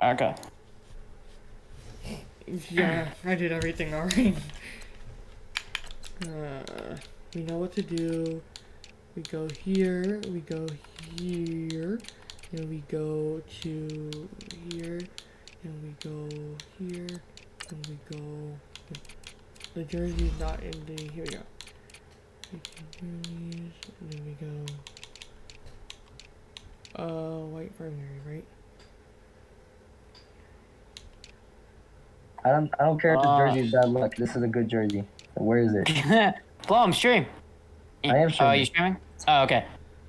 Okay. Yeah, I did everything already. We know what to do. We go here, we go here, and we go to here, and we go here, and we go... The jersey's not in the... Here we go. We can do these, and then we go... white primary, right? I don't care if the jersey is bad luck. This is a good jersey. So where is it? Flow, I'm streaming. I am streaming. Oh, you streaming? Oh, okay.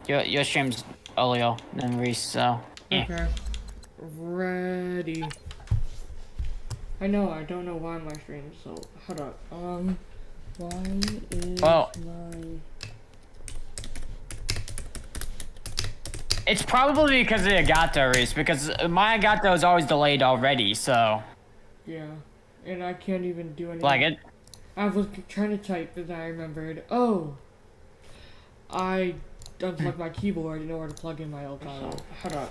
Your stream's Olio and Reese, so. Okay. Ready. I know, I don't know why my stream, so hold up. Why is my... It's probably because of the Agato, Reese, because my Agato is always delayed already, so. Yeah, and I can't even do anything. Like it. I was trying to type, and then I remembered, oh, I unplugged my keyboard in order to plug in my Elgato. Hold on.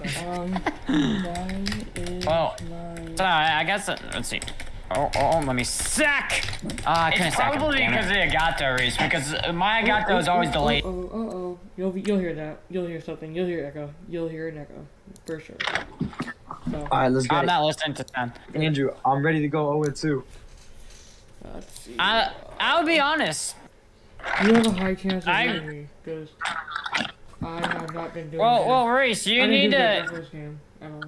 Why is Well, my... so I guess, let's see. Oh, let me sack! I couldn't sack him. Probably because of the Agato, Reese, because my Agato is always delayed. You'll hear that. You'll hear something. You'll hear echo. You'll hear an echo. For sure. So. Alright, let's go. I'm not listening to 10. Andrew, I'm ready to go 0-2. Let's see. I'll be honest. You have a high chance of winning me, because I have not been doing Well, Reese, you need to... First game at all.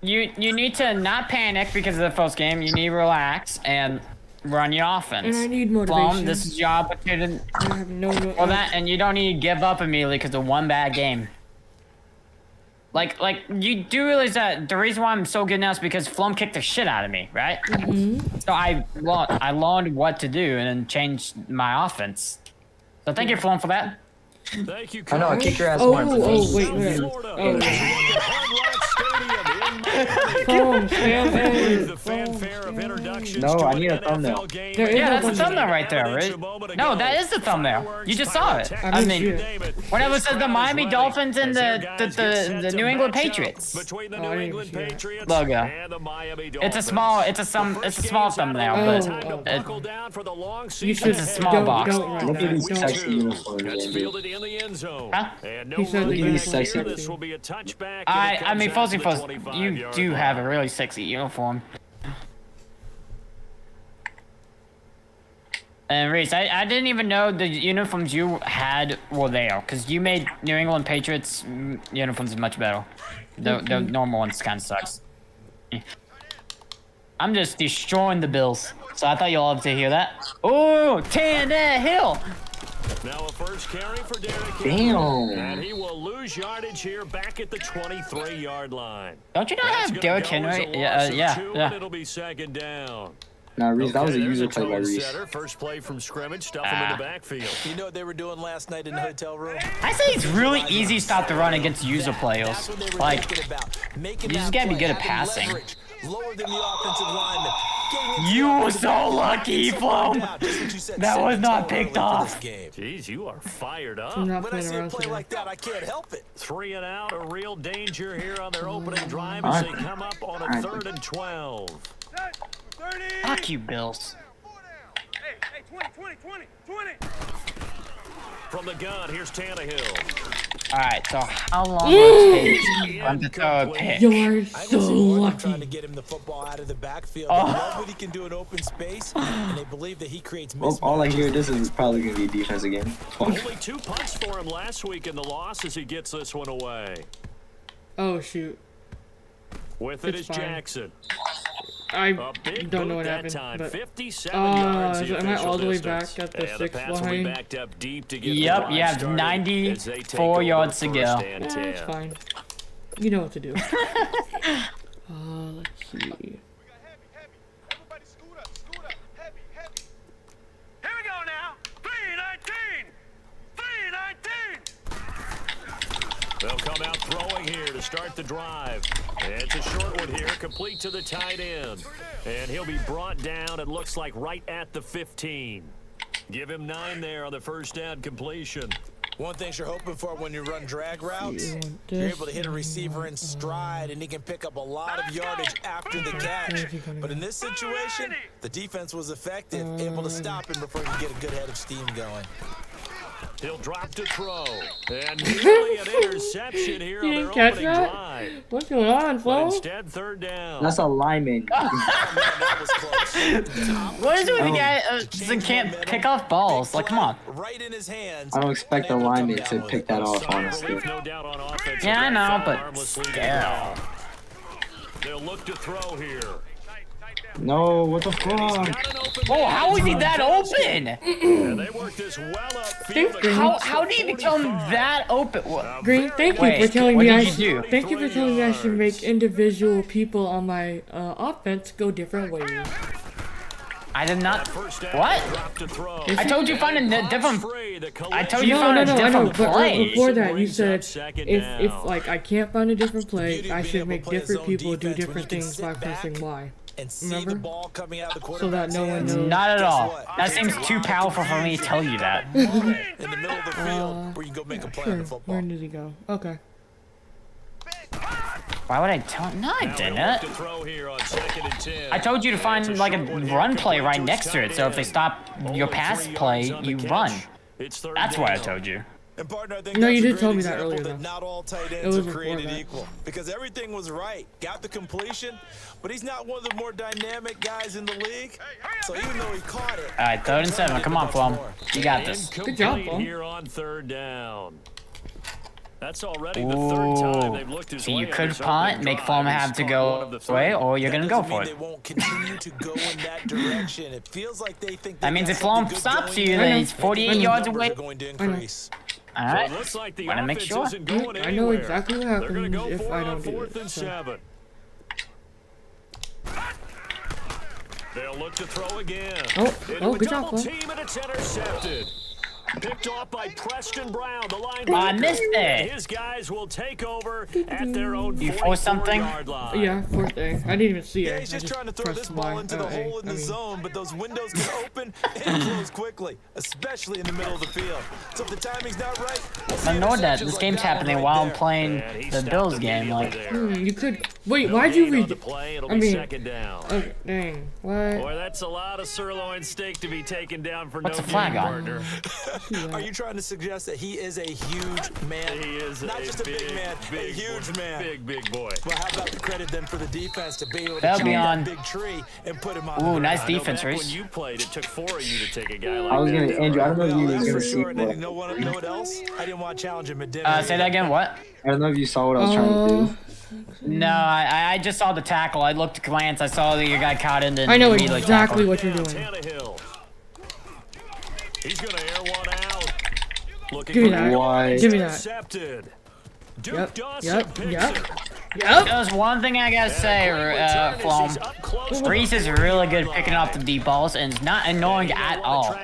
You need to not panic because of the first game. You need to relax and run your offense. And I need motivation. Plum, this is your opportunity. I have no... Well, and you don't need to give up immediately because of one bad game. Like, you do realize that the reason why I'm so good now is because Flum kicked the shit out of me, right? Mm-hmm. So I learned what to do and then changed my offense. So thank you, Flum, for that. Thank you, I know, I kicked your ass Oh, once. wait. No, I need a thumbnail. Yeah, that's the thumbnail right there, right? No, that is the thumbnail. You just saw it. I mean, whenever it says the Miami Dolphins and the New England Patriots logo. It's a small thumbnail, but it's a small box. Look at these sexy uniforms. Huh? He said Look at these sexy. I mean, Fuzzy Fuzz, you do have a really sexy uniform. And Reese, I didn't even know the uniforms you had were there, because you made New England Patriots uniforms much better. The normal ones kind of sucks. I'm just destroying the Bills, so I thought you'll love to hear that. Oh, Tannehill! Now a first carry for Derek. Damn. And he will lose yardage here back at the 23-yard line. Don't you not have Derrick Henry? Yeah. It'll be second down. Nah, Reese, that was a user play by Reese. First play from scrimmage, stuff him in the backfield. You know what they were doing last night in the hotel room? I say it's really easy to stop the run against user players. Like, you just gotta be good at passing. Lower than the offensive lineman. You were so lucky, Flo. That was not picked off. Jeez, you are fired up. I'm not When I playing see a around play today. like that, I can't help it. 3 and out, a real danger here on their opening drive as they come up on a 3rd and 12. Fuck you, Bills. Hey, 20. From the gun, here's Tannehill. Alright, so how long will it take for him to throw a pick? You are I so can see Morgan trying to lucky. get him the football out of the backfield. Oh. They love what he can do in open space, and they believe that he creates Well, all I hear this is probably going to be defense again. Only 2 punts for him last week in the loss as he gets this one away. Oh, shoot. With it It's is fine. Jackson. I A big don't know boot what that happened, time. but... 57 yards. The am I official all the way distance. back at the And 6th pass will be line? backed up deep to get the Yep, drive you have started 94 as they take over yards to go. 1st and Yeah, 10. it's fine. You know what to do. Let's see. Everybody scoot up. Heavy. Here we go now. 319. They'll come out throwing here to start the drive. It's a short one here, complete to the tight end. And he'll be brought down, it looks like, right at the 15. Give him 9 there on the first down completion. One thing you're hoping for when you run drag routes, you're able to hit a receiver in stride, and he can pick up a lot of yardage after the catch. But in this situation, the defense was effective, able to stop him before he could get a good head of steam going. He'll drop to throw. And nearly an interception here on their opening drive. What's going on, But Flo? instead, third down. That's a lineman. That was close. What is it with the guy that can't pick off balls? Like, come on. Right in his hands. I don't expect a lineman to pick that off, honestly. No doubt on offense. Yeah, I know, but Harmlessly still. down. They'll look to throw here. No, what the Got fuck? an open Oh, man. how is he that open? And they work this well upfield. How do you become that open? What? Green, thank you Wait, for telling what me did I you should. do? Thank you for telling me I should make individual people on my offense go different ways. I did not. First down, What? drop to throw. I told you find a different. Free, the I told you No, find no, a no, I know, different but play. before that you Brings said up second if down. like I can't find a different play, Beauty of I being should able make to play his different own people do defense when different you can things sit by back pressing Y. and see Remember? the ball coming out of the So that quarterback's no one hands. knows. Not at Guess all. what? That seems too powerful for me to tell you that. In the middle of the field where you can go make a play on Sure. the football. Where did he go? Okay. Why would I tell? No, I Now they'll look didn't. to throw here on 2nd and 10. I told you to find It's like a short one here, run play complete right to his next to it. tight So if they end. stop Only your pass 3 play, yards on the you catch. run. It's third That's what I down. told you. And partner, I think No, that's you a did great tell me that example earlier, that though. not all tight It ends was are before created that. equal. Because everything was right. Got the completion, but he's not one of the more dynamic guys in the league. So even though he caught it, All right, 3rd and 7. Come on, Flum. You got this. Good job, Incomplete Paul. here on 3rd down. That's already the 3rd time they've looked his So way you on could this punt, opening make drive. Flum He's have to caught go one of the away, 3. or you're gonna go doesn't for mean it. they won't continue to go in that direction. It feels like they think That they means got if Flum something good stops going you, there. then I he's know. 48 I know. yards Numbers away. are going to increase. All So right. it looks like the Wanna make offense sure. isn't going I know anywhere. exactly what They're gonna happens go if for I it on don't do 4th it. and So. 7. They'll look to throw again. Oh, Into oh, a good job, double Flo. team, and it's intercepted. Picked off by Preston Brown, the linebacker. I missed it. His guys will take over at their own You forced something? 44-yard line. Yeah, fourth thing. I didn't even see Yeah, it. he's I just trying to throw pressed this ball Y. into the hole in the zone, but those windows can open and close quickly, especially in the middle of the field. So if the timing's not right, we'll see I know that interceptions this like game's that one happening right while I'm there. playing And he the stopped Bills game. immediately Like, there. You could. Wait, No why'd you gain on read the it? play. It'll I be mean, 2nd down. Okay, dang. What? Boy, that's a lot of sirloin steak to be taken down for What's no the flag gain, on? partner. Are you trying to suggest that he is a huge man? He is not just a big man, a big huge boy. man. Big boy. Well, how about the credit then for the defense to be able to That'll chop be that on. big tree and put him on Ooh, the nice ground? I know defense, back Reese. when you played, it took 4 of you to take a guy like I was that. gonna, Andrew, I don't know if you Well, were that's gonna for see sure. And then what. you know what else? I didn't want to challenge him at dinner. say that again. What? I don't know if you saw what I was trying to do. No, I just saw the tackle. I looked, glance. I saw that your guy caught it. And I know immediately exactly tackled. what you're doing. Tannehill. He's going to air one out. Looking Give me for that. Why? Give me that. intercepted. Duke Yep, Dawson yep, picks yep. it. Yep. There's one thing I gotta say, Flom. Reese is really good picking off the deep balls and is not annoying at all.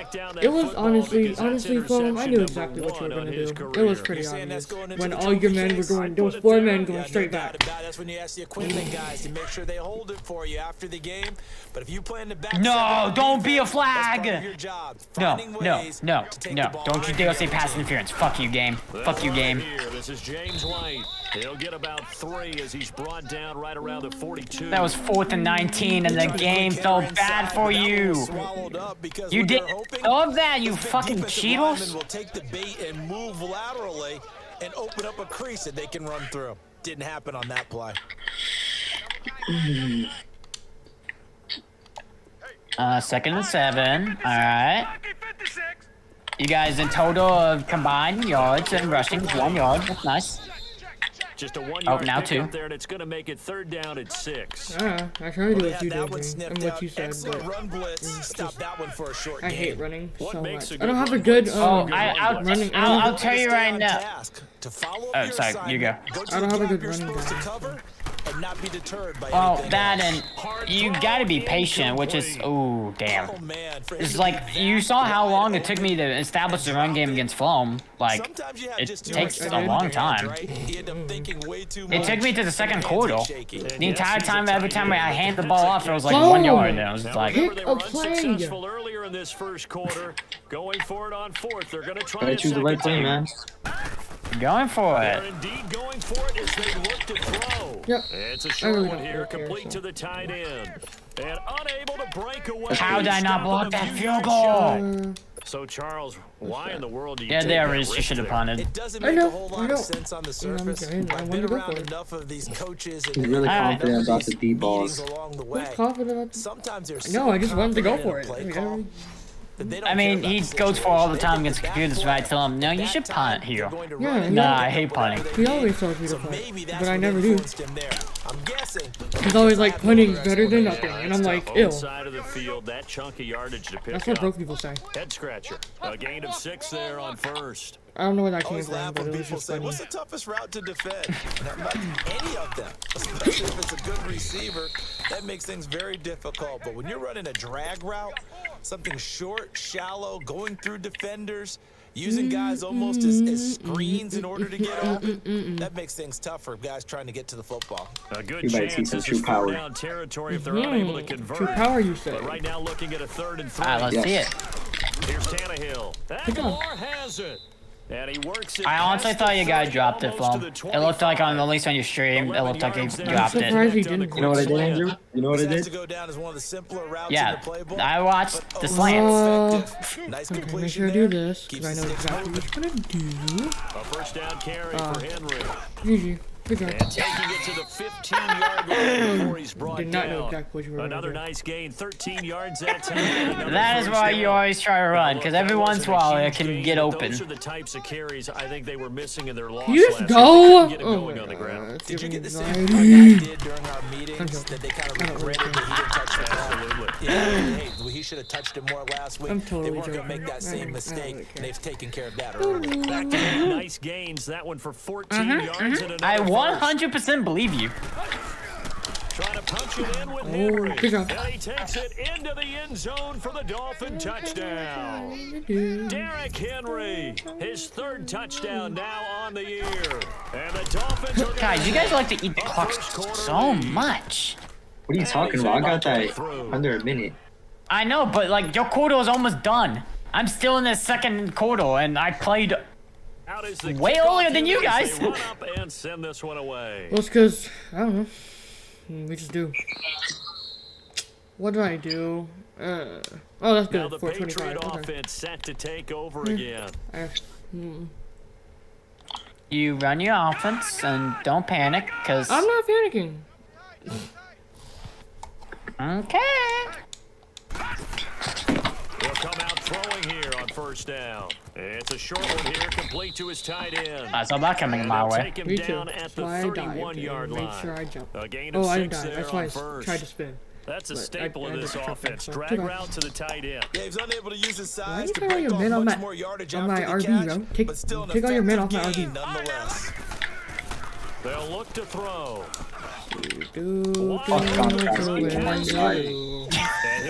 It was honestly, Fulham, I knew exactly what you were gonna do. It was pretty Saying that's obvious. going into When the all your men were case. going, there was 4 men going Yeah, straight no doubt back. about it. That's when you ask the equipment guys to make sure they hold it for you after the game. But if you plan to back No, seven on don't be a defense, that's part flag. of your job. No, Finding no, ways no, to take no. the ball Don't you out dare of say the pass interference. Fuck you, game. Fuck you, game. Here, this is James White. He'll get about 3 as he's brought down right around the 42. That was 4th and 19, and the game felt bad for you. You didn't know that, you fucking Cheetos. Will take the bait and move laterally and open up a crease that they can run through. Didn't happen on that play. 2nd and 7. All right. Lucky 56. You guys in total of combined yards and rushing 1 yard. That's nice. Just a 1 yard now pick 2. up there, and it's going to make it 3rd down at 6. I tried to do They what had you that did, one Green, sniffed and what out. you said, Excellent but run blitz. Stop that one for a short I game. hate running What so makes much. a I don't good have a run good, blitz? running. I'll tell you Stay right on now. task. To follow up Oh, your sorry, you go. assignment, to I don't the have a gap good you're running supposed back. to cover, and not be deterred by Well, anything that else. and you gotta be patient, which is, oh, damn. Oh, man, for him It's to like, be you that saw how wide long it took open me to establish the run game against Flom. Like, sometimes you have it just too takes much a time on long your hands, time. right? You end up thinking way too It much. took me to the second quarter. Shaky. The entire time, every time I hand the ball off, it was like 1 yard, and I was just like, Remember, they were a play. unsuccessful earlier in this first quarter. Going for it on fourth. They're going to try Gotta a choose the right second play, time. man. going for They're it. indeed going for it as they look to throw. Yep. It's a I short really one don't here, really care, complete so. to the tight end. And unable to break away. How did I not Stopping block a that few field yards goal? shy. So, Charles, why in the world do you Yeah, take there that is. You risk should have there? punted. It doesn't I make know, a whole I lot know. of sense on the You know, I'm surface. saying, I I've wanted been to go around for it. enough of these coaches and He's really Alright. confident about the deep balls. along the I'm way. confident. Sometimes there's No, I just wanted to go for it. Play I call, mean, that they don't I mean, care he about the goes for all the situation. time They against think computers, that right? Tell him, play, no, you that should time, punt they're here. going to Yeah, run it. Nah, I hate punting. He always tells me to So punt, maybe that's but I what never do. influenced him there. I'm guessing. He's always like, punting's better than Yeah, nothing, and that's I'm like, tough. ew. Both side of the field, that chunk of yardage to pick That's what up. broke people say. Head scratcher. A gain of 6 there on first. I don't know where that I came always from, laugh but when it was people just say, funny. what's the toughest route to defend? Not any of them, especially if it's a good receiver. That makes things very difficult. But when you're running a drag route, something short, shallow, going through defenders, using guys almost as screens in order to get open, that makes things tough for guys trying to get to the football. A good You might see chance some this true is power. third down territory if they're unable to convert. True power, you say. But right now looking at a 3rd and 3. Alright, let's Yes. see it. Here's Tannehill. Pick up. Moore has it. And he works it I honestly past thought the you guys 30, dropped it, almost Flom. to the It looked like on 25. at least on your stream, it looked like you 11 yards there. dropped I'm it. surprised he On the didn't. You know what I did, quick Andrew? slant. You know what I This has did? to go down as one of the simpler routes Yeah, in the playbook. I watched the but slants. effective. Nice Okay, completion make sure I there. do this, Keeps because I the know sticks exactly moving. what I'm gonna do. A first down carry for Henry. GG. Good job. And taking it to the 15-yard line before he's brought Did not know down. exactly what you were gonna Another do. nice gain, 13 yards that time. Another That is first why down. you always try to run, because every That once in a wasn't while it huge can gain, get but open. Those are the types of carries I think they were missing in their loss You just last go? week. They couldn't get it Oh going my on the ground. god. Did you get the same Anxiety. point I did during our meetings that they kind of I don't really regretted that he didn't touch the ball? Absolutely. Yeah, hey, well, he should have touched it more last week. I'm totally they weren't going to joking. make that I same don't mistake, really and they've taken care of that Oh, early. Back to back nice gains. That one for 14 yards and another I first. 100% believe you. Trying to punch it in with Henry. good job. And he takes it into the end zone for the Dolphin touchdown. Derrick Henry, his 3rd touchdown now on the year. And the Dolphins are Guys, you guys like to eat the clock first quarter so lead. much. What are you talking about? I got that under a minute. I know, but like your quarter is almost done. I'm still in the second quarter, and I played. Out is the Way kickoff earlier than you here as guys. they run up and send this one away. Well, it's because, I don't know. We just do. What do I do? Oh, that's Now good. the 425. Patriot Okay. offense set to take over again. You run your offense and don't panic, cause I'm not panicking. okay. He'll come out throwing here on first down. It's a short one here, complete to his tight end. I saw that coming my They'll way. take him Me too. down at That's the why I dived 31-yard and line. made sure I jumped. A gain of Oh, I 6 didn't die. there That's why I on first. tried to spin. That's a But staple I of this did trick offense. that, so Drag good on. route to the tight end. Yeah, he was unable to use his Why size you to take all break your off men on much my- more yardage on after my the RB, catch, bro? Take- but still an take all your men off my effective RB. gain nonetheless. They'll look to throw. And he'll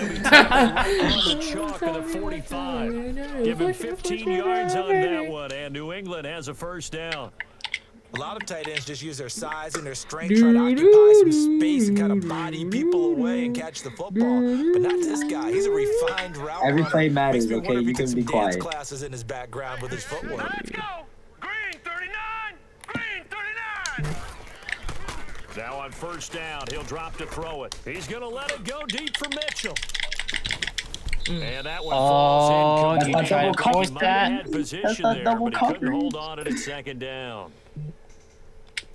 be taken right on the chalk of the 45. Give him 15 yards on that one, and New England has a first down. A lot of tight ends just use their size and their strength, try to occupy some space and kind of body people away and catch the football. But not this guy. He's a refined route Every runner. play matters, Makes me okay? wonder if You he can took be some dance quiet. classes in his background with his footwork. Let's go. Green 39. Green 39. Now on first down, he'll drop to throw it. He's going to let it go deep for Mitchell. And that one falls Oh, in. did you try to force He might that? have had position That's not there, double but he couldn't coverage. hold on at it second down.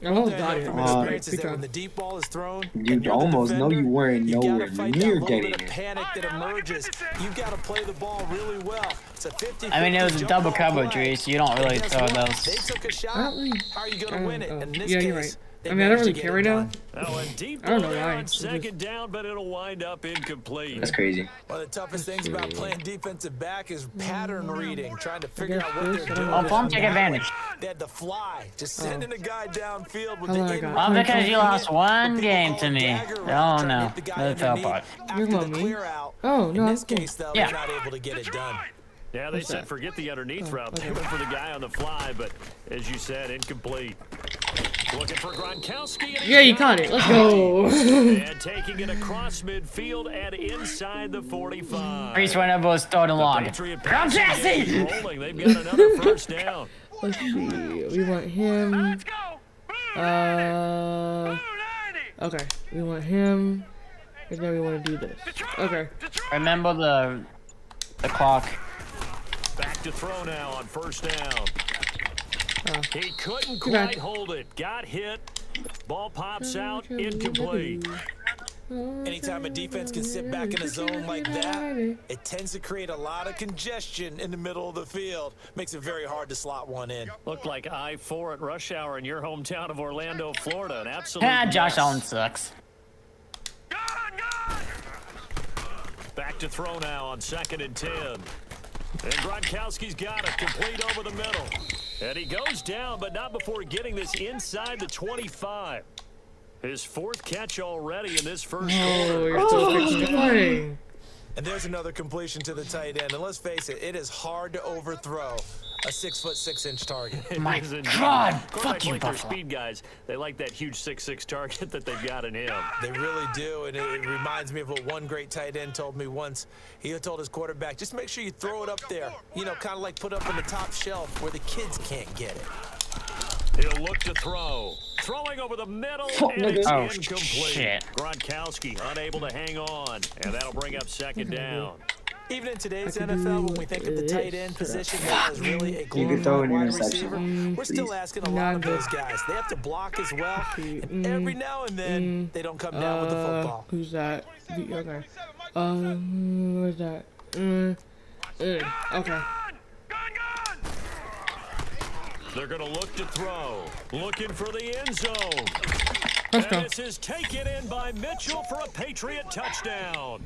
I almost Yeah, got it. from experience is that when the deep ball is thrown, You and you're the almost know defender, you weren't you gotta nowhere fight near that little getting bit of it. panic that emerges. You've got to play the ball really well. It's a 50-50 I mean, it was a jump double ball coverage, play. Reese. You don't really Guess throw what? those. They took a shot. I don't really- How are you going to win it? In this yeah, case, you're right. I mean, I don't really care right now. Oh, a deep I don't know ball why. on It's second just- down, but it'll wind up incomplete. That's crazy. One of the toughest things about playing defensive back is pattern reading, trying to figure out what this, they're I don't doing. know. Oh, Plum, take advantage. They had to fly, just sending a guy downfield with How the long I in got? Well, because you lost one People game call to it me. dagger Oh route, trying to no, hit the guy that fell underneath apart. after You're the on me? clear out. Oh, no, In this that's cool. case, though, Yeah. they're not able to get it done. Yeah, they What's said that? forget the underneath Oh, route. They okay. went for the guy on the fly, but as you said, incomplete. Looking for Gronkowski. And Yeah, you caught it. Let's go. And taking it across midfield and inside the 45. Priest whenever was starting long. Patriot Come, passing game Jesse! is rolling. They've got another first down. Let's see. We want him. Let's go. Blue 90. Okay. We want him. And then we want to do this. Okay. Remember the clock. Back to throw now on first down. Oh. He couldn't Too bad. quite hold it. Got hit. Ball pops out. Incomplete. Anytime a defense can sit back in a zone like that, it tends to create a lot of congestion in the middle of the field. Makes it very hard to slot one in. Looked like I-4 at rush hour in your hometown of Orlando, Florida. An absolute Ah, Josh mess. Allen sucks. Back to throw now on 2nd and 10. And Gronkowski's got it, complete over the middle. And he goes down, but not before getting this inside the 25. His 4th catch already in this first Oh, quarter. you're still fixing the play. And there's another completion to the tight end. And let's face it, it is hard to overthrow a 6'6" target. My It is indeed. God, Quarterbacks fuck you, like their Buffalo. speed guys. They like that huge 6'6" target that they've got in him. They really do, and it reminds me of what one great tight end told me once. He told his quarterback, just make sure you throw it up there. You know, kind of like put up on the top shelf where the kids can't get it. He'll look to throw. Throwing over the middle, and it's Oh, incomplete. shit. Gronkowski unable to hang on, and that'll bring up 2nd down. Even in today's I could NFL, do when we think of the tight end this. position that is really a could throw glorified an wide interception. receiver, we're still Please. asking a lot of those guys. They have to block as well, and every now and then they don't come down with the football. Who's that? Okay. Where's that? Okay. They're going to look to throw. Looking for the end zone. Let's And go. this is taken in by Mitchell for a Patriot touchdown.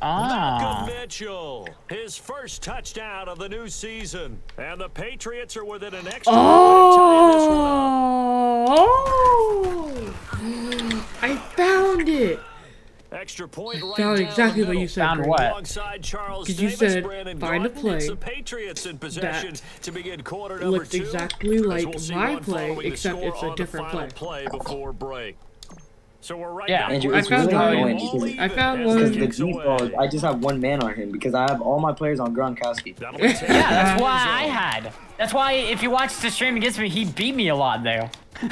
Ah. Malcolm Mitchell, his first touchdown of the new season. And the Patriots are within an extra point of tying this one up. Oh! I found it. Extra point right Found down exactly the what you middle. said. Found Brandon. what? Alongside Charles 'Cause you Davis, said, Brandon find a Gordon. It's play the Patriots in possession to begin quarter number Looked 2. exactly as like we'll see my one play, following the except score it's a on the different final play. before break. So we're right Yeah. down Andrew, to it's I found really one. annoying because I found as one. because the kicks deep away. ball, I just have one man on him because I have all my players on Gronkowski. That'll be taken Yeah, that's in the why end I zone. had. That's why if you watch the stream against me, he beat me a lot there. Ooh.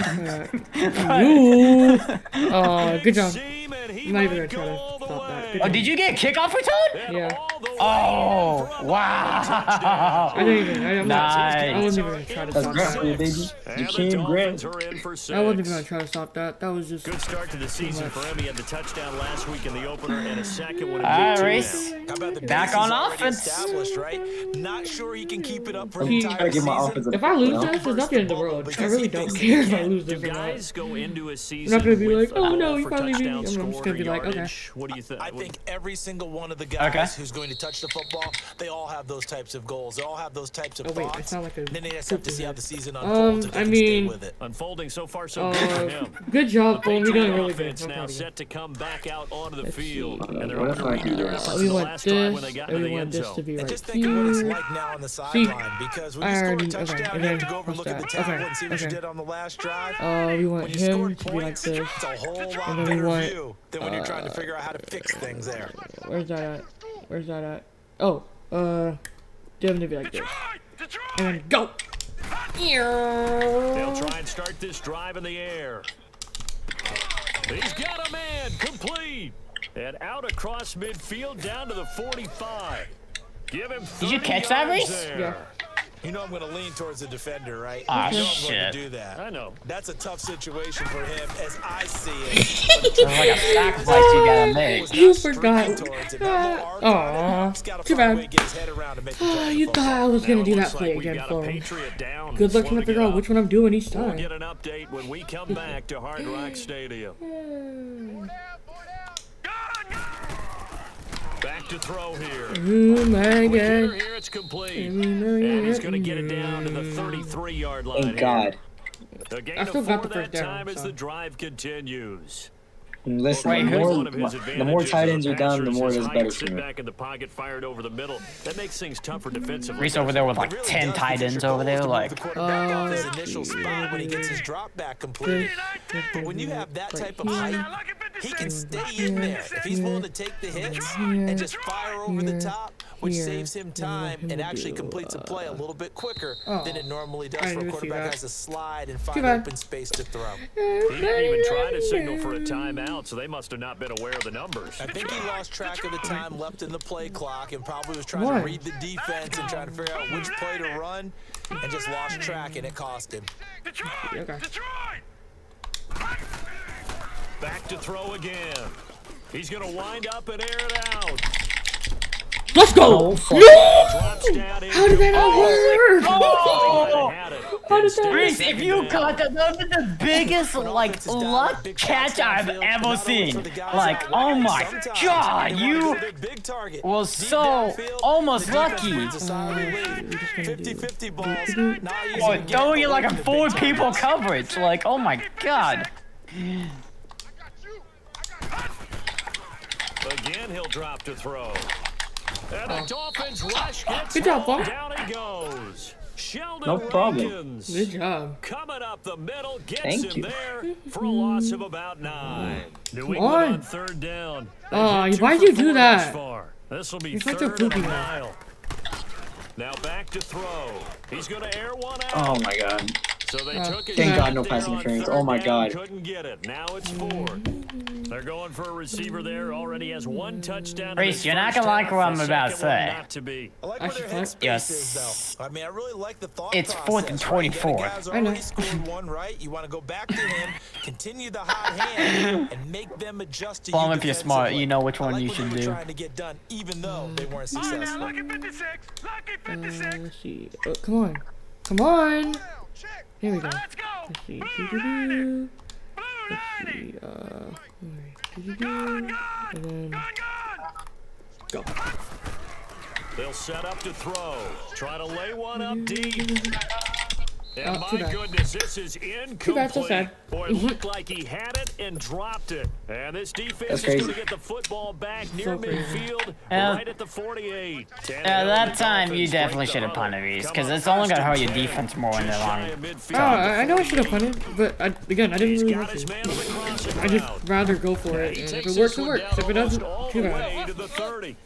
Oh, good job. Seam, and he I'm not even might gonna try go to all the stop that. way. Good Oh, did you get a kickoff return? And Yeah. all the way Oh, in for a wow. touchdown. I didn't even. I'm not. I Nice. wasn't even gonna try to That's stop Grant that. for you, baby. You And the came, Dolphins Grant. are in for 6. I wasn't even gonna try to stop that. That was just. Good start to the season for him. He had the touchdown last week in the opener and a second one in All right, week 2 Reese. now. How about the Back base on is already offense. established, right? Not sure he can keep it up for I'm the He- trying entire to get my season. offensive. If I lose you know? this, there's nothing in the world. I really don't care if I lose Do this or not. guys go into a I'm season not gonna be with like, oh a no, goal you for finally beat me. touchdown I'm just score gonna be or like, okay. yardage? What do you think? I think every single one of the guys Okay. who's going to touch the football, they all have those types of goals. They all have those types of Oh, wait, I thoughts. sound like a And then they just have to football see how head. the season unfolds if they I can mean- stay with it. Unfolding so far so good for him. Good job, The Boom. You're Patriot doing really good. offense I'm now proud of you. set to come back out onto the Let's field, see. and they're What hoping to if I redo do their that? efforts We in the want last drive when this, they got and into we the want end this to zone. be And right just think of what it's here. like now on the sideline, because when I you score a already- okay, touchdown, and you have then to go over and look at the what's tablet that? and see what you Okay. did on the last drive. We When want you him scored to be like points, this. it's a whole And lot then we better want, view than when you're trying to figure out how to fix things there. Where's that at? Where's that at? Oh, definitely be like this. And then go! They'll try and start this drive in the air. He's got a man, complete. And out across midfield down to the 45. Give him 30 Did you catch that, yards Reese? there. Yeah. You know I'm going to lean towards the defender, right? Ah, you know I'm shit. going to do that. I know. That's a tough situation for him, as I see it. It's like a sacrifice you gotta make. You forgot. Aw, too bad. You thought I was gonna do that play again for him. Good luck trying to figure out which one I'm doing each We'll time. get an update when we come back to Hard Rock Stadium. Back to throw here. Oh my god. Here it's complete. And he's going to get it down to the 33-yard line. Thank God. A gain I still of got 4 the first that down, time as so. the drive continues. Listen, Wait, the more tight ends are down, the more it is better for me. Back in the pocket, fired over the middle. That makes things tougher defensively. Reese over there with like 10 tight ends over there, like. His initial spot when he gets his drop back complete. But when you have that type of height, he can stay in there. If he's willing to take the hits and just fire over the top, which saves him time and actually completes a play a little bit quicker than it normally does for a quarterback has to slide and find open space to throw. He didn't even try to signal for a timeout, so they must have not been aware of the numbers. I think he lost track of the time left in the play clock and probably was trying to read the defense and trying to figure out which play to run and just lost track, and it cost him. Okay. Back to throw again. He's going to wind up and air it out. Let's go! No! Drops down How did that not work? Oh! How did that Reese, if you caught that, that was the biggest, like, luck catch I've ever seen. Like, oh my god, you was so almost lucky. 50-50 balls. Or throwing it like a 4 people coverage. Like, oh my god. Again, he'll drop to throw. And the Dolphins rush gets Good job, Paul. down he goes. Sheldon No problem. Rankins Good job. coming up the middle, gets Thank him you. there for a loss of about 9. New Come England on. on 3rd down. Aw, They've hit why'd 2 you for do 4 that? thus far. This will be You're such a 3rd and a poopy man. mile. Now back to throw. He's going to air one out. Oh my God. So they took it Thank back God no there passing on interference. 3rd Oh my down, God. Couldn't get it. Now it's 4. They're going for a receiver there. Already has 1 touchdown. Reese, you're not gonna like what I'm about to say. Not to be. I like where their headspace is, though. I mean, I really like the thought It's process. 4th and right? You got a 24. guy who's I know. already scored 1, right? You want to go back to him, continue the hot hand, and make them adjust to Well, you if you're smart, defensively. you know which I one like you what should they were do. trying to get done, even though they weren't successful. Lucky 56. Lucky 56. Let's see. Come on. Come on. Check. Here we go. Let's go. Let's see. Blue Doo-doo-doo. ready. Blue Let's ready. see. Alright. Gone, Doo-doo-doo. gone. And then Gone, gone. go. They'll set up to throw. Try to lay one up deep. And too my bad. goodness, this is incomplete. bad, so sad. Boy, it looked like he had it and dropped it. And this defense That's is going crazy. to get the football back near So crazy. midfield, Yeah. right at the 48. Yeah, that time you definitely should have punted Reese, because it's only gonna hurt your defense more in the long. Oh, I know I should have punted, but again, I didn't He's really got want his to. man on the crossing I just route. rather go for it, He and if takes it this works, it one works. down If it doesn't, almost all too the bad. way to the 30.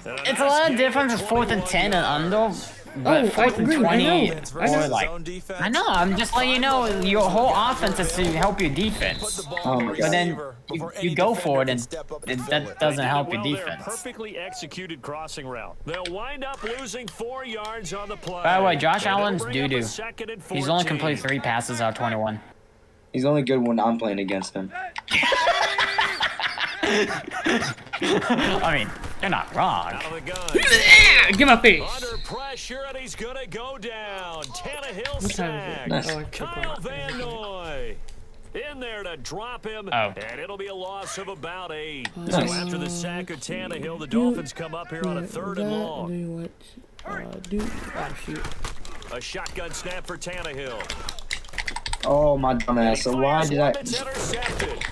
And a It's a nice lot of gain difference of with 4th and 10 and 21 under, yards. but Oh, 4th and I 20 know. or like. I know, I'm just letting you know your whole offense is to help your defense. Oh my But God. then you go for it and that doesn't help your Well, they're a defense. perfectly executed crossing route. They'll wind up losing 4 yards on the play. By the way, Josh And it'll Allen's bring up a doo-doo. 2nd and He's only 14. completed 3 passes out of 21. He's only good when I'm playing against him. I mean, you're not wrong. Out of the gun. Get my face. Under pressure, and he's going to go down. Tannehill What time is it? sack. Nice. Oh, I took Kyle one. Van Noy in there to drop him, Oh. and it'll be a loss of about 8. Nice. So after the sack of Tannehill, the Dolphins come up here on a 3rd and long. Do what? Do. Oh shoot. A shotgun snap for Tannehill. Oh my dumbass. So why did I? It's intercepted.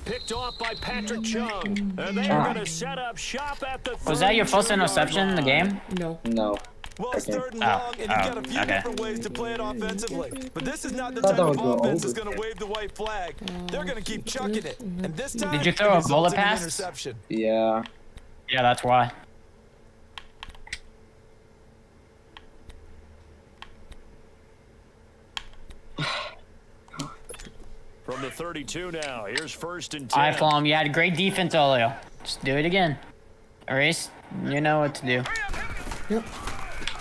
Picked off by Patrick Chung. And they're going to set up shop at the Was that your first 32-yard interception in the line. game? No. No. Well, it's Okay. 3rd and Oh, long, and you've got a few okay. different ways to play it offensively. But this is not the Thought type that of would go offense that's over. going to wave the white flag. They're going to keep chucking it. And this time, Did you throw it a results bullet in an pass? interception. Yeah. Yeah, that's why. From the 32 now. Here's 1st and 10. Alright, Flom, you had great defense earlier. Just do it again. Reese, you know what to do. Yep.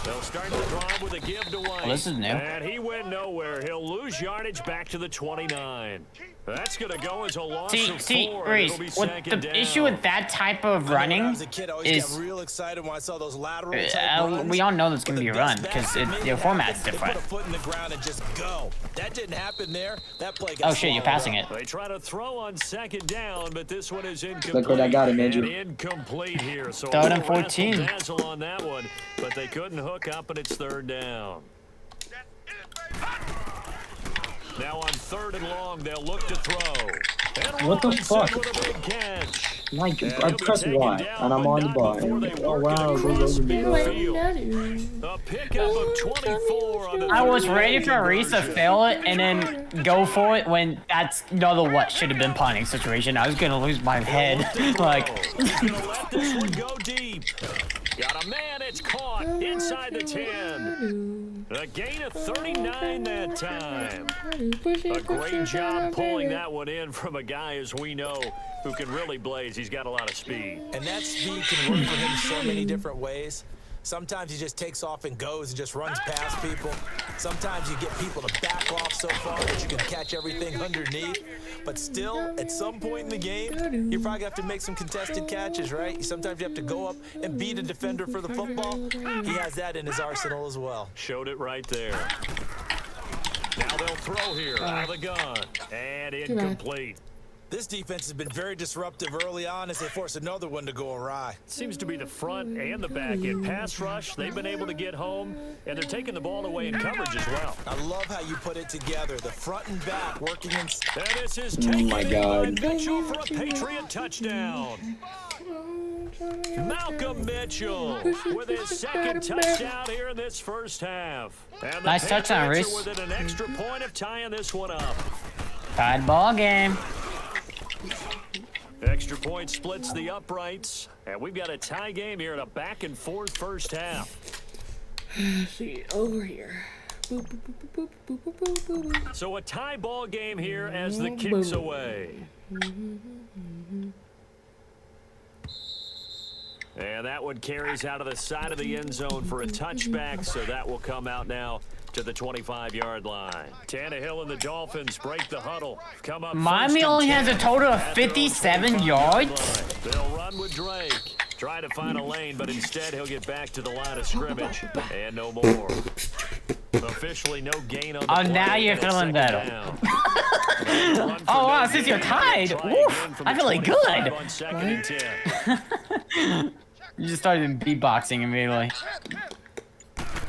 They'll start the drive with a give to White. Well, this is new. And he went nowhere. He'll lose yardage back to the 29. That's going to go as a loss of 4. Reese, It'll be what second the down. issue with that type of running When I was a kid, I always is got real excited when I saw those lateral type runs. we all know there's going to be a The run best because backs made your it format's happen. They different. put a foot in the ground and just go. That didn't happen there. That play got Oh shit, you're swallowed passing up. it. They try to throw on second down, but this one is incomplete. Look what I got him, Andrew. And incomplete here. So Third a and 14. razzle-dazzle on that one, but they couldn't hook up, and it's third down. Now on 3rd and long, they'll look to throw. And What the Robinson fuck? with a big catch. Like, And I he'll be press taken Y, down, and I'm but on the not bar. before they Oh work it wow, across midfield. Daddy. A pickup of 24 on the I was 38 ready for Reese to conversion. fail it and then go for it when that's another what should have been punting situation. I was gonna lose my head. Like, He's gonna let this one go deep. Got a man, it's caught inside the 10. A gain of 39 that time. A great job pulling that one in from a guy, as we know, who can really blaze. He's got a lot of speed. And that speed can work for him so many different ways. Sometimes he just takes off and goes and just runs past people. Sometimes you get people to back off so far that you can catch everything underneath. But still, at some point in the game, you're probably going to have to make some contested catches, right? Sometimes you have to go up and beat a defender for the football. He has that in his arsenal as well. Showed it right there. Now they'll throw here out of the gun. And incomplete. This defense has been very disruptive early on as they force another one to go awry. Seems to be the front and the back in pass rush. They've been able to get home, and they're taking the ball away in coverage as well. I love how you put it together. The front and back working in. And this is taken my in God. by Mitchell for a Patriot touchdown. Malcolm Mitchell with his second touchdown here in this first half. And the Nice touchdown, Patriots Reese. are within an extra point of tying this one up. tied ball game. Extra point splits the uprights, and we've got a tie game here in a back-and-forth first half. See, over here. Boop, boop, boop, boop, boop, boop, boop, boop, boop. So a tie ball game here as the kick's away. And that one carries out of the side of the end zone for a touchback, so that will come out now to the 25-yard line. Tannehill and the Dolphins break the huddle. Come up Miami first only and has a 10 total of at their own 57 25-yard yards. line. They'll run with Drake. Try to find a lane, but instead he'll get back to the line of scrimmage. And no more. Officially no gain on the Oh, play, now you're and it's feeling second better. down. Oh wow, since you're tied, woof, I'm feeling good. On second and 10. You just started beatboxing immediately.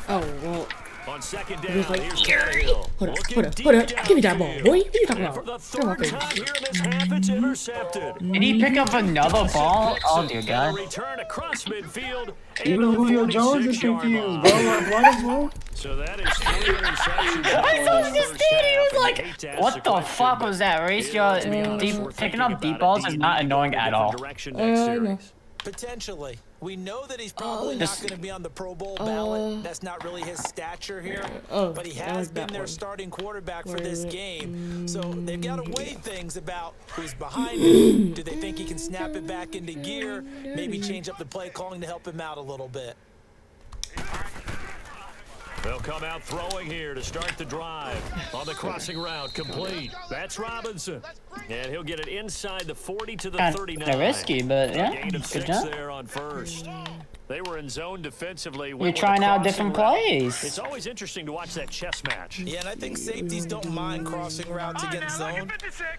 Oh, well. On second down, He was like, here's "Gary, Tannehill. put up, Looking put up, deep put up. Give me that ball, downfield. boy. What are you talking And for about? the Come on, third baby. time here in this half, it's intercepted. Did he pick up another ball? Oh dear And a God. return across midfield. and Even to the Julio Jones is 46-yard confused, line. bro. Like, what, bro? So that is 3 interceptions. I saw in the this first dude, he half, was and like, you hate to ask what the question, fuck but was that, Reese? let's be honest, Deep, we're picking thinking up about deep it. balls Do is you not need to go annoying in a at different all. direction next I know. series? Potentially. We know that he's probably not This- going to be on the Pro Bowl ballot. That's not really his stature here. Oh, But he I has like been that their one. starting quarterback for Where this is it? game. So they've got to weigh things about who's behind him. Do they think he can snap it back into gear? Maybe change up the play calling to help him out a little bit. They'll come out throwing here to start the drive. On the crossing route, complete. That's Robinson. And he'll get it inside the 40 to the Kinda 39. risky, but yeah, Gain of good 6 job. there on first. They were in zone defensively. You're went with a trying out crossing different route. plays. It's always interesting to watch that chess match. Yeah, and I think safeties don't mind crossing routes against zone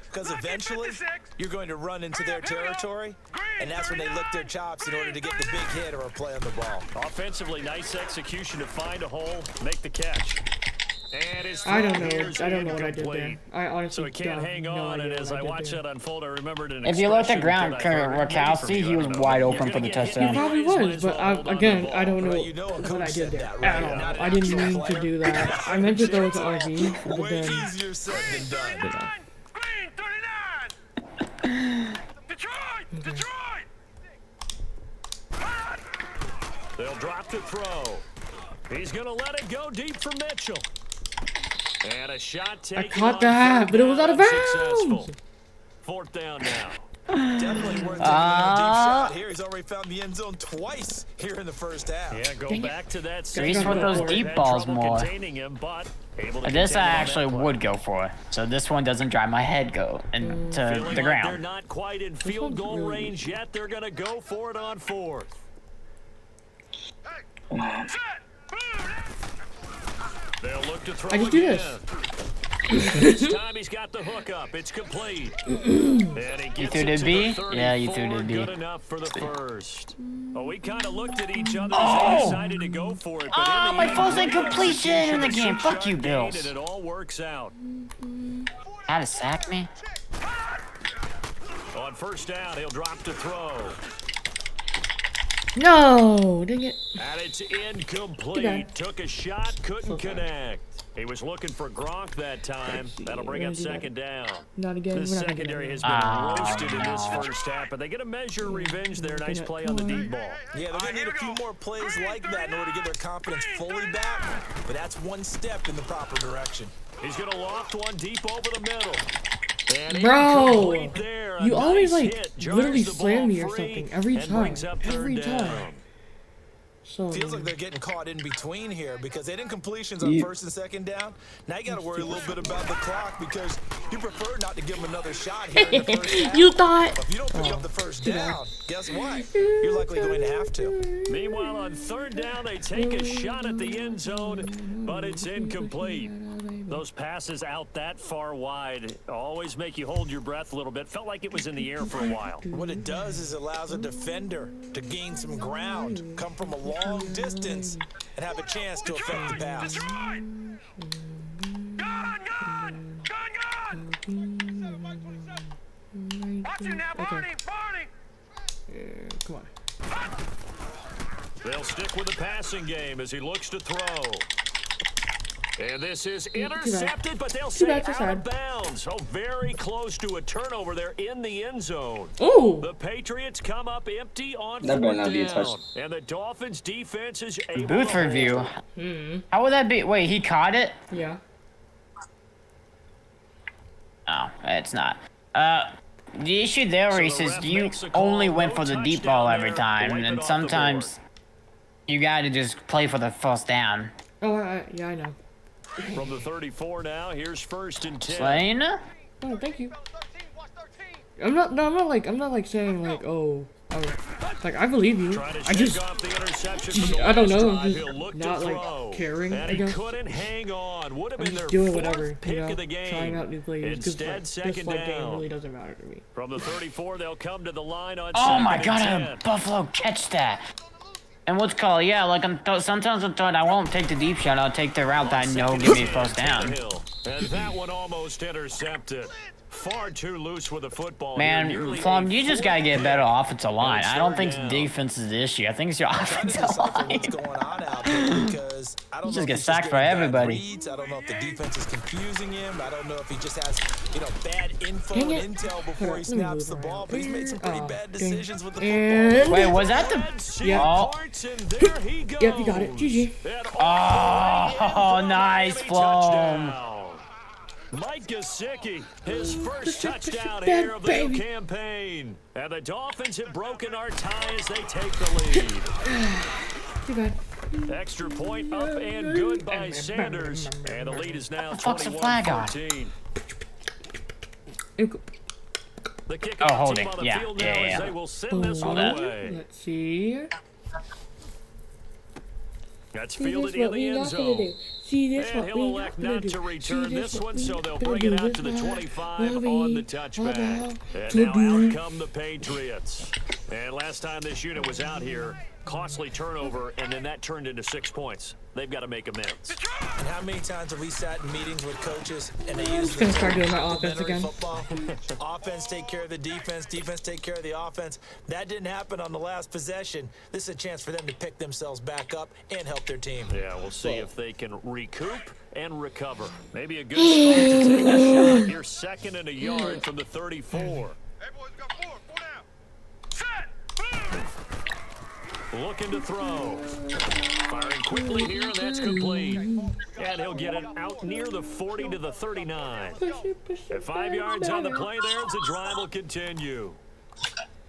because eventually you're going to run into their territory, and that's when they lick their chops in order to get the big hit or a play on the ball. Offensively, nice execution to find a hole, make the catch. And his I don't throw know. here's I don't know what I did incomplete. there. I honestly So he can't don't hang no on, and idea as what I did watched there. that unfold, I remembered an If you looked at expression ground, that I've heard, maybe from Rakowski, you, he I was don't know. wide You're open gonna for the get hit touchdown. He probably anyways, might was, as but well hold on to again, the I don't ball. know Well, you know a what coach I did said there that, at right? all. Not an I didn't actual mean to player. do that. I meant to throw it to RV, but Way then easier said than done. Green, 39. Detroit! Detroit! They'll drop to throw. He's going to let it go deep for Mitchell. And a shot taken. caught on that, third but it was down, out of unsuccessful. bounds. Fourth down now. Definitely worth taking a deep shot here. here. He's already found the end zone twice here in the first half. Yeah, go back to that. Reese with those deep balls more. Him, but this I actually would go for. So this one doesn't drive my head into the ground. They're not quite in field goal range yet. They're going to go for it on 4th. They'll look to throw I just do again. this. This time he's got the hook up. It's complete. And he You gets threw it the to B? the Yeah, you threw 34. the B. Good enough for the first. Well, we kind of looked at each other as they decided to go for it. But Oh, in the my end, first great incompletion in the execution, game. Fuck you, 6-yard gain, Bills. And it all works out. How to sack me? On first down, he'll drop to throw. No, dang it. And it's Too incomplete. bad. Took a shot, couldn't So sorry. connect. He was looking for Gronk that time. That'll bring up second down. Not again. The We're not gonna secondary get has it. been roasted in this no. first half, but they get a measure of revenge there. Nice play on the deep ball. Yeah, they're going to need a few more plays like that in order to get their confidence fully back. But that's one step in the proper direction. He's going to loft one deep over the middle. And Bro, incomplete there. A you always nice like hit. Jars literally the slam ball me or free something every and time. brings up third Every down. time. So Feels like they're getting caught in between here because they did incompletions on first and second down. Now you got to worry a little bit about the clock because you prefer not to give them another shot here in the first half. you thought. But if you don't pick up the first down, guess what? You're likely going to have to. Meanwhile, on third down, they take a shot at the end zone, but it's incomplete. Those passes out that far wide always make you hold your breath a little bit. Felt like it was in the air for a while. What it does is allows a defender to gain some ground, come from a long distance, and have a chance to affect the pass. Gun! Watch you now, Barney! Barney! Come on. They'll stick with the passing game as he looks to throw. And this is intercepted, but they'll say out of bounds. So very close to a turnover there in the end zone. Oh! The Patriots come up empty on That better not be a fourth down. touchdown. And the Dolphins defense is able Booth to review. hold. How would that be? Wait, he caught it? Yeah. No, it's not. The issue there, So Reese, the is ref you makes a call, only went no for the deep touchdown ball every there, time, wipe it and off the sometimes you gotta just play for the first down. Oh, yeah, I know. From the 34 now, here's first and 10. Slain? Oh, thank you. Watch 13, watch 13. I'm not like saying like, oh, like I believe you. Trying to I shake just, off the interception from the I don't last know. drive. I'm He'll just look to not throw. like caring. And I he guess. couldn't hang on. Would have I'm been just their doing fourth whatever. pick You know, of the game. trying out new plays. Instead, This second like game down. really doesn't matter to me. From the 34, they'll come to the line on Oh my god, second I and had 10. Buffalo catch that. And what's called, yeah, like sometimes I thought I won't take the deep shot, I'll take the route that I know give me a first down. And that one almost intercepted. Far too loose with the football. Man, here. Nearly Flum, a you just fourth gotta get a better offensive line. I don't think down. defense is the issue. I think it's your Trying to offensive decipher line. what's going on out there because I don't You know just if get he's sacked for getting bad everybody. reads. I don't know if the defense is confusing him. I don't know if he just has, bad info Dang and it. intel before he Let me snaps move the ball. around But he's made some pretty here. bad Oh, decisions with the And- football. Wait, was that the... Yeah. Oh, And there he goes. Yep, you got it. GG. And all the way in oh for the nice, Miami Flum. touchdown. Mike Gesicki, his first Push it, touchdown back, here of the new baby. campaign. And the Dolphins have broken our tie as they take the lead. Too bad. Extra point up and good by Sanders. And the lead is now the fuck's the flag on? 21-14. Ew. The kickoff Oh, holding. team on the Yeah, field now yeah, as yeah. they will send this one that. away. Let's see. That's See fielded this in what the we end not gonna zone. do. See this And what he'll we elect not gonna not do. to See return this what one, we so not they'll gonna bring do. it out to the This 25 what on we the touchback. And to now do. out come the Patriots. And last time this unit was out here, costly turnover, and then that turned into 6 points. They've got to make amends. And how many times have we sat in meetings with coaches and they use gonna start doing my offense complementary again. football? Offense take care of the defense, defense take care of the offense. That didn't happen on the last possession. This is a chance for them to pick themselves back up and help their team. Yeah, we'll see if they can recoup and recover. Maybe a good start to take a shot. You're second and a yard from the 34. Hey, boys, we got four down. Set! Boom! Looking to throw. Firing quickly here, and that's complete. And he'll get it out near the 40 to the 39. Push it, At 5 yards on the play there, as the drive will continue.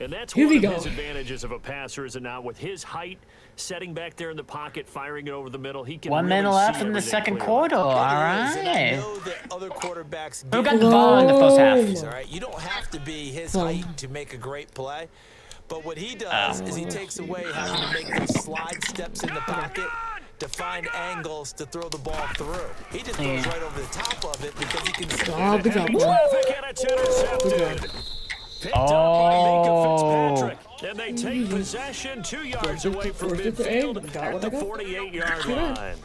And that's Here one we of go. his advantages of a passer, is it not? With his height, setting back there in the pocket, firing it over the middle, he can 1 really minute left see in the everything second clearly. quarter. All It is, and I right. know that other quarterbacks Who get got the ball in the first half? all right? You don't have to be his height to make a great play. But what he does is he takes away having to make those slide steps in the pocket to find angles to throw the ball through. He just goes right over the top of it because he can see Oh, good job, boy. Traffic, and it's intercepted. Picked up by Minka Fitzpatrick. And they take possession 2 yards away from midfield at the 48-yard line.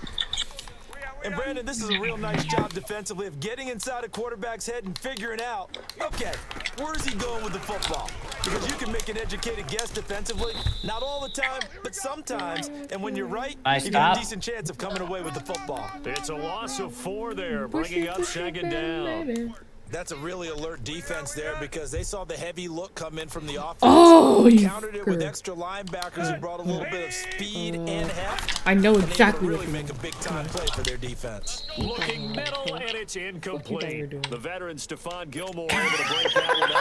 And Brandon, this is a real nice job defensively of getting inside a quarterback's head and figuring out, okay, where's he going with the football? Because you can make an educated guess defensively, not all the time, but sometimes. And when you're right, Nice you got a stop. decent chance of coming away with the football. It's a loss of 4 there, bringing up second down. That's a really alert defense there because they saw the heavy look come in from the offense. Oh, you countered it with fucker. extra linebackers who brought a little bit of speed and heft. I know And they exactly really what you make mean. a big time play for their defense. Looking middle, and it's you're incomplete. doing? The veteran Stephon Gilmore able to break that one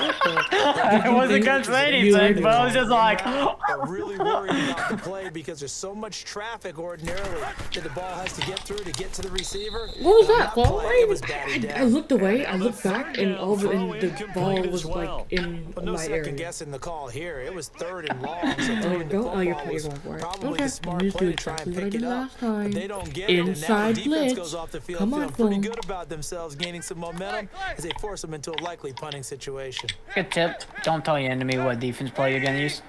up. I wasn't gonna say anything, but I was just like, Are really worried about the play because there's so much traffic ordinarily that the ball has to get through to get to the receiver. What was On that ball? play, it was batted I down. looked away, I looked back, and all of Throw and the incomplete ball as was well. like in But no my second area. guessing the call here. It was 3rd and long, so There throwing you the go. Oh, football you're was going for it. probably Okay, the smart just play do to try and exactly what I pick did it up. last time. But they don't get it, and now the Inside defense blitz. goes off the field Come feeling on, pretty Phil. good about themselves, gaining some momentum as they force them into a likely punting situation. good tip. Don't tell your enemy what defense play you're gonna use.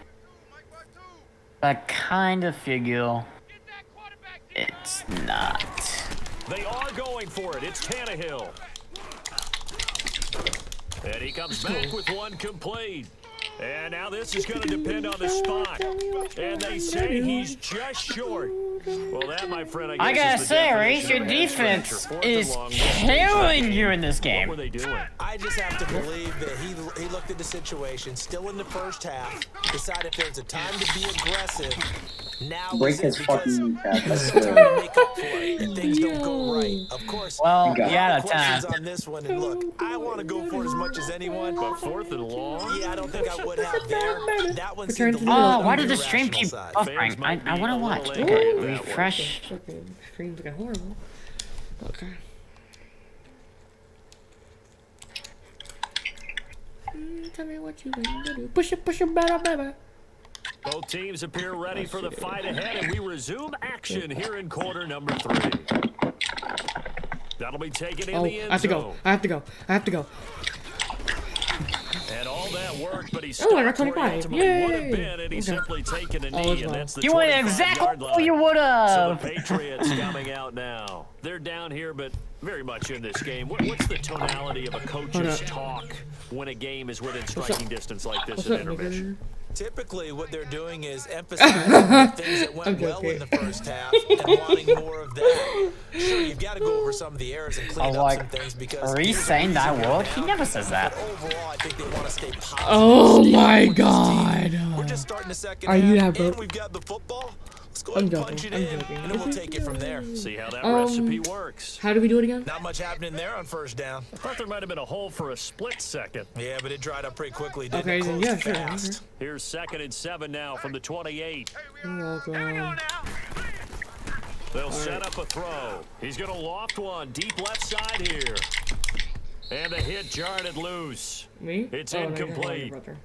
I kind of figure it's not. They are going for it. It's Tannehill. And he comes back with one complete. And now this is going to depend on the spot. And they say he's just short. Well, that, my friend, I guess I gotta is the say, Reese, definition your of a head defense scratcher. 4th is and long. killing you in this What game. were they doing? I just have to believe that he looked at the situation, still in the first half, decided there's a time to be aggressive. Now Break is his because fucking back. this That's is time good. to make up for it, and things don't go right. Of course, Well, You got you out of questions time. on this one, and look, I want to go for it as much as anyone, But 4th and long? yeah, I don't think I would have there. That one Return seemed to a the little Oh, middle. why did the irrational stream keep side. buffering? I want to watch. little Okay, angry at that refresh. Fucking screen's looking horrible. Okay. Tell me what you gonna do. Push it, better, baby. Both teams appear ready for the fight ahead, and we resume action here in quarter number 3. That'll be taken in Oh, the I end have to zone. go. I have to go. And all that work, but he Oh, I stopped got where he 25. ultimately would have Yay. been, and he's Okay. simply taken a All is knee, and well. that's the You went 25-yard exactly line. where you would So have. the Patriots coming out now. They're down here, but very much in this game. What's the tonality of a coach's up. talk when a game is within striking distance like this What's at up, intermission? nigga? Typically, what they're doing is emphasizing the things that went I'm well in joking. the first half and wanting more of that. Sure, you've got to go over some of the errors and clean I up like some things because Are you there's a saying that reason you're word? He down. never says that. But overall, I think they want to stay positive. Oh stay my with this team. God. We're just starting the second Are you half, that and broke? we've got the football. Let's go I'm ahead and joking, punch it I'm in, joking. and then we'll take it from there. See how that recipe works. How do we do it again? Not much happening there on first down. I thought there might have been a hole for a split second. Yeah, but it dried up pretty quickly, didn't Okay, it? then Closed yeah, sure. fast. Here's 2nd and 7 now from the 28. You're Here we go welcome. now. They'll set up a throw. He's going to loft one deep left side here. And the hit jarred it loose. Me? It's Oh, no, you're incomplete. your brother.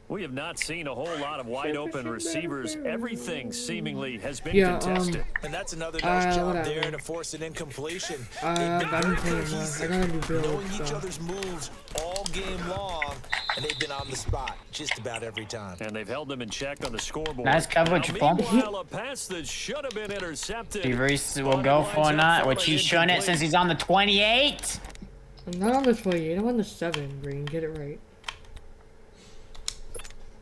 We have not seen a whole lot of wide open receivers. Everything seemingly has been Yeah, contested. And that's another nice job whatever. there to force an incompletion. I've They've been been playing very more. I cohesive, got a new build, knowing each so. other's moves all game long, and they've been on the spot just about every time. And they've held them in check on the scoreboard. Nice coverage, Now, Paul. meanwhile, a pass that should have been intercepted. See, Reese will go for or not, which he's shown it since he's on the 28. I'm not on the 28. I'm on the 7, Green. Get it right.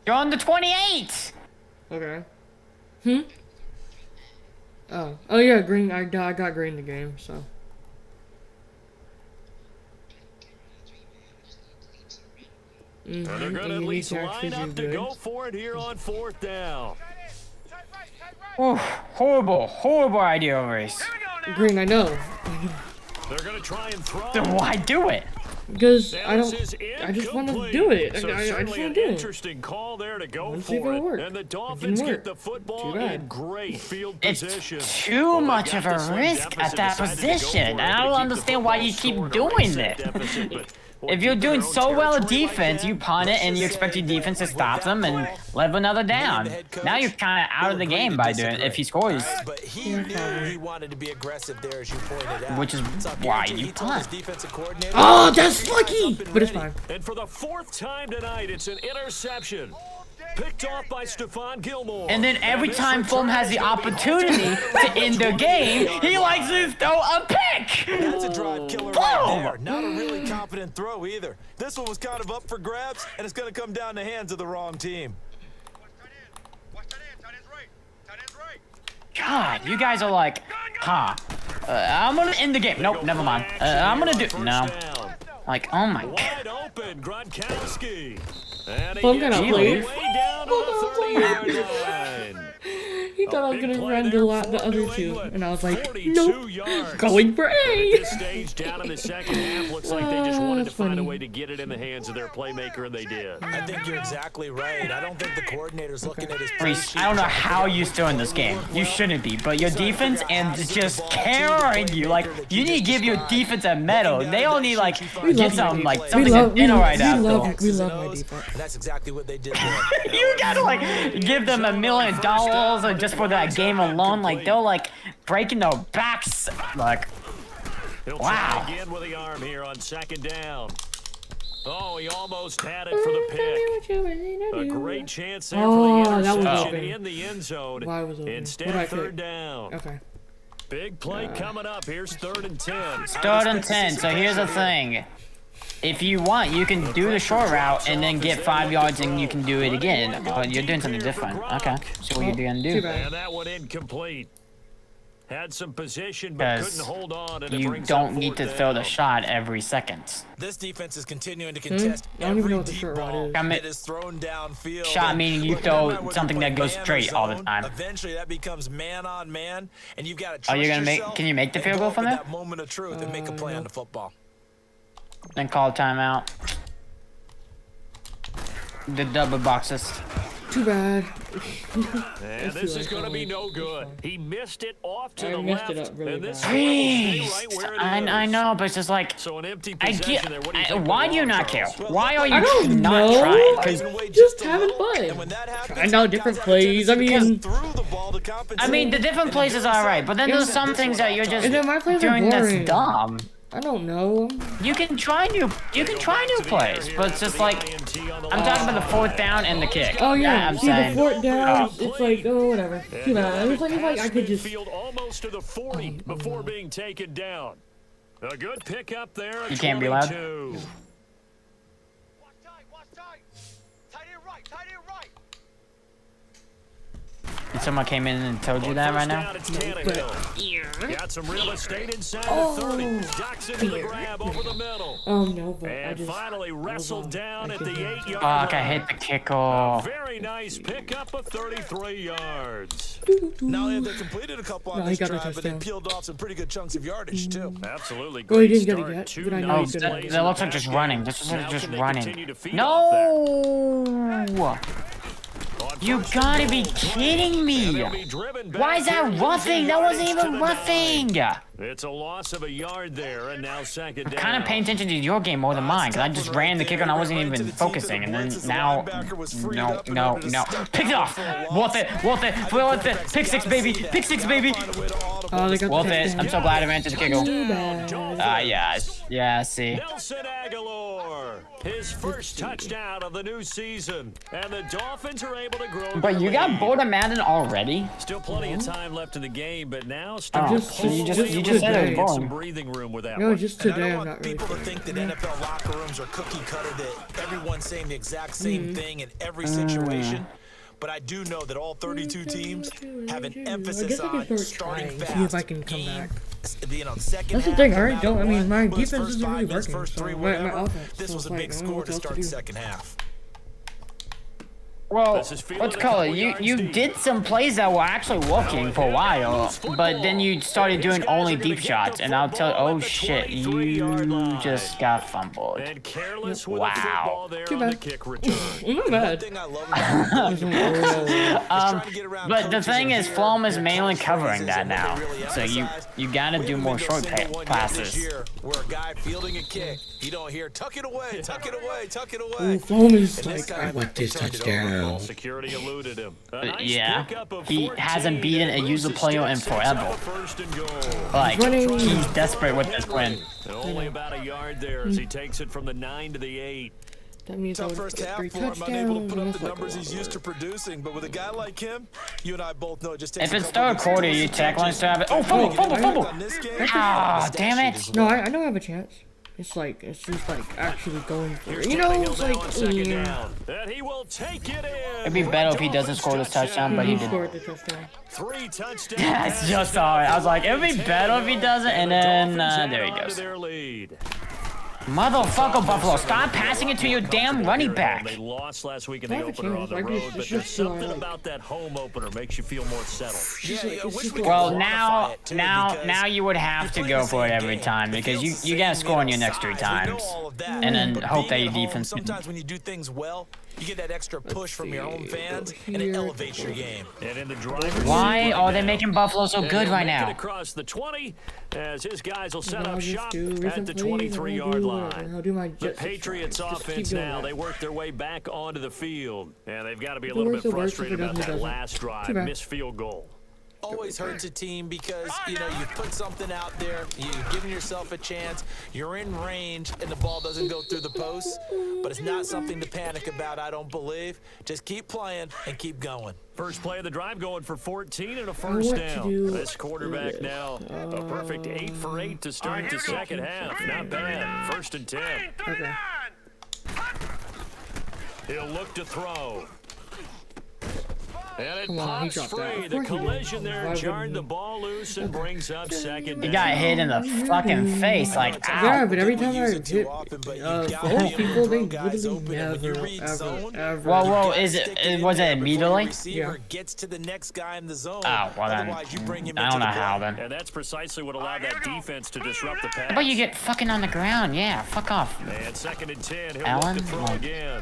You're on the 28. Okay. Oh yeah, Green. I got Green the game, so. And they're going to And at you least need to actually line up do to good. go for it here on 4th down. Oh, horrible idea, Reese. Here we go now. Green, I know. They're going to try and throw. Then why do it? Because I just want to do it. So I just want certainly to an do it. interesting call there to go Let's see if for it'll it. work. And the It Dolphins didn't get the work. football Too bad. in great field It's position. too Well, they much got of the a slim risk deficit, at that decided to go position. for it, I to don't keep the understand why you football keep short, doing erase that it. deficit, but, boy, If you're keeping doing their own so well at territory like defense, that, you punt it and you expect your defense to stop them and level another down. Now you're kind of out of the game by doing it if he scores, But he knew he wanted to be aggressive there, as you pointed out. which is So why he you told his punt. defensive coordinator, Oh, that's lucky! But it's fine. And for the 4th time tonight, it's an interception. Picked off by Stephon Gilmore. And then every this time Fulham return has the is gonna be opportunity to end the game, he likes to throw a pick. that's a drive killer right Boom! there. Not a really confident throw either. This one was kind of up for grabs, and it's going to come down the hands of the wrong team. Watch that in. Tight end's right. Tight end's right. God, you guys are like, huh? I'm gonna end the game. Nope, never mind. I'm gonna do no. Like, oh my god. Wide open, Gronkowski. And he Fulham gets got it outplayed. way down to the 30-yard line. He thought I was Big gonna play run there the for other New two, England. and I was like, 42 nope, yards. going for At A. this stage, down in the second half, looks like they just wanted to That's find a funny. way to get it in the hands of their playmaker, and they did. I think you're exactly right. I don't think the coordinator's looking at his play Reese, sheet I don't know trying to how figure you're out still in which this play game. would work You well. shouldn't be, but your defense and just carrying you. Like, you need to give your defense a medal. They all need, like, get some, like, something to dinner right after. We love my defense. And that's exactly what they did there. You gotta, like, give them $1 million just for that game alone. Like, they're, like, breaking their backs. Like, He'll wow. try again with the arm here on second down. Oh, he almost had it for the pick. A great chance there Oh, for the that was interception open. in the end zone. Why was open? Instead, What did I third pick? down. Okay. Big play coming up. Here's 3rd and 10. 3rd and 10. So here's the thing. If you want, you can do the short route and then get 5 yards and you can do it again. But you're doing something different. Okay. So what you're gonna Too do? bad. And that one incomplete. Had some position, but couldn't Because hold on. And it you brings don't up need to 4th throw the down. shot every second. This defense is continuing to contest I don't even every know what the deep short route ball is. I mean, that is thrown downfield. shot And meaning you look, throw no matter whether something you that play goes man or straight all the zone, time. Eventually, that becomes man on man, and you've got to Oh, trust you're gonna make? yourself Can you make the and field go goal up from with there? that moment of truth and make a play on the football. Then call a timeout. The double boxes. Too bad. And this is going to be no good. He missed it off to I the messed left. it up really and this bad. one will stay Jeez. right where it I is. know, but it's just like, So an empty I possession get. there. What do you think Why of do you the not long care? throws? Why are I you don't not know. trying? Just having fun. I know different plays. I mean, The different places are alright, but then there's some things that you're just and then my plays are doing that's boring. dumb. I don't know. You can try new plays, but it's just like, I'm talking about the 4th down and the kick. Oh yeah, I'm see saying. the 4th down. It's like, oh whatever. Too bad. It's like I could just. Field almost to the 40 before being taken down. A good pickup there. At You can't be loud. 22. Watch tight. Watch tight. Tight end right. Tight end right. And someone came in and told you that right now? First down, it's Tannehill. Got some real estate inside the 30. Ducks into the grab over the middle. Oh no, but I And just. finally wrestled down at the 8-yard Fuck, I line. hit the kickoff. Very nice pickup of 33 yards. Not only have they completed a couple on No, he this got the drive, but they touchdown. peeled off some pretty good chunks of yardage too. Absolutely Oh, he great didn't get it start. yet, Two but I know Oh, nice he's that, gonna- plays that in looks the like just pass running. game. This is Now just can they running. continue to feed off that? No! On You first and gotta goal, be kidding me! and they'll be driven back Why is here, that losing roughing? That wasn't yardage to even the roughing! 9. It's a loss of a yard there, and now second down. Kind of paying attention to your game more than mine, because I just ran the kicker and I wasn't even focusing, and then now, no. Pick it off! Wolf it! Pick six, baby! Pick six, baby! Oh, they got Wolf the it! touchdown. I'm so glad I ran to the kicker. Too bad. Yeah, see. Nelson Aguilar, his first touchdown of the new season, and the Dolphins are able to grow. But their you got lead. bored of Madden already? Still plenty of time left in the game, but now Oh, start so you just said it was today. some boring. breathing room with that No, one. just And I today don't I'm want not really. people to think that NFL locker rooms are cookie cutter, that everyone's saying the exact same thing in every situation. But I do know that all 32 teams have an I emphasis guess I can on start starting trying, fast. see if I can come back. Being on second That's the half, thing, no alright? matter Don't I mean what, my whether it's defense first isn't 5 really minutes, working. first So 3, my whatever. offense. This So was it's a like, big I don't know score what to else start do. the second half. Well, This is fielded let's a call couple it. yards You deep. did some plays that were actually working for a while, but then you started doing only deep shots, and I'll tell. Oh shit! You just got fumbled. And careless with a Wow. football there Too on the bad. kick return. Not bad. thing I love about it Um, but the thing is, Flom is mainly covering that now, so you gotta do more short passes. Where a guy fielding a kick, you don't hear tuck it away, tuck it away, tuck it Ooh, away. Flom is And this like, guy I want this turned it over. touchdown. Security eluded him. A nice Yeah, pickup of he 14, hasn't beaten a and user moves player the in Sticks forever. up first and goal. Like, running. he's desperate with this win. And only about a yard there as he takes it from the 9 to the 8. That means I Tough would first get half 3 for him, unable to touchdowns. put up That's the like numbers a he's lot. used to producing. But with a guy like him, you and I both know it just takes If a it's couple third good quarter, you series. check one stab. Oh, fumble, fumble, fumble! On this game, Ah, damn it! No, I know I have a chance. It's just like actually going for it. You know, Tannehill it's now like, on second down. And he will take it in. It'd be better if he doesn't score this touchdown, but he he did. scored the touchdown. 3 touchdowns. That's just all right. I was like, it'd be better if he doesn't, and then there he goes. Their lead. Motherfucker, Buffalo, stop passing it to your damn running back. They lost last week in I the have a opener on chance. the I road, just- but it's there's just so I something like- about that home opener makes you feel more settled. Yeah, I wish we could Well, quantify it, too, now because you would have to you're go playing for it the every same time game. because It feels you the gotta same score on your in next 3 size. We know times, all of that. and then But hope that being your at home, defense. Sometimes when you do things well, you get that extra push from your own see, fans, go and it here. elevates your game. And in the driver's Why seat are right they now. making Buffalo so And good he'll right make it now? across the 20 as his guys will set I'll up just shop do at recent the plays, and I'll 23-yard do line. whatever. I'll do my The Jets Patriots subscribe. Just keep offense doing now, that. they work their way back onto the field. And they've got to be a The little worst bit it works, if frustrated it about doesn't, it that doesn't. last drive, Too bad. missed field goal. Always hurts a team because, you know, you put something out there, you've given yourself a chance, you're in range, and the ball doesn't go through the post. But it's not something to panic about, I don't believe. Just keep playing and keep going. First play of the drive going for 14 and a I first want to down. do This quarterback now, a perfect 8 for 8 to start the second half. Not bad. First and 10. Okay. He'll look to throw. And it Come on, he pops dropped that. free. Of The course he did. collision there Why jarred wouldn't the he? ball loose and brings up second He down. got hit in the fucking face, like, Yeah, ow. but every time I use it too hit often, but you gotta be phone able to people, they throw guys literally open, and when you never, read ever, zone, ever. Whoa, you whoa, gotta is stick it, in was there it before the immediately? receiver Yeah. gets to the next guy in the zone. Oh, well then, Otherwise, you bring him I into don't know the how play. then. And that's precisely what allowed that defense to disrupt the pass. But you get fucking on the ground, yeah, fuck off. And second and 10, he'll Allen? look to throw Like- again.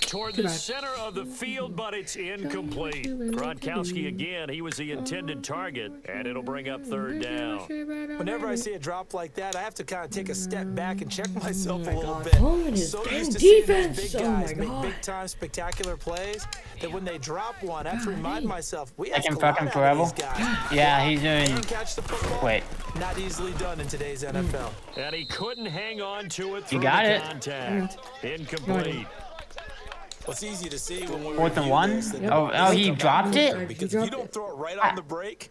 Toward Too the bad. center of the field, but it's incomplete. Gronkowski again, he was the intended target, and it'll bring up third down. Whenever I see a drop like that, I have to kind of take a step back and check myself a little God. bit. Oh, and his So damn used to seeing these defense. big Oh guys my make God. big-time spectacular plays that when they drop one, I have to remind myself, we Taking ask a lot fucking out forever? of these guys. Yeah, he's doing. And catch the football, Wait. not easily done in today's NFL. And he couldn't hang on to it through You got the it. contact. Incomplete. What's easy to see when we Fourth and review one? this, that Oh, he dropped it? because He if you dropped don't it. throw it right on the break,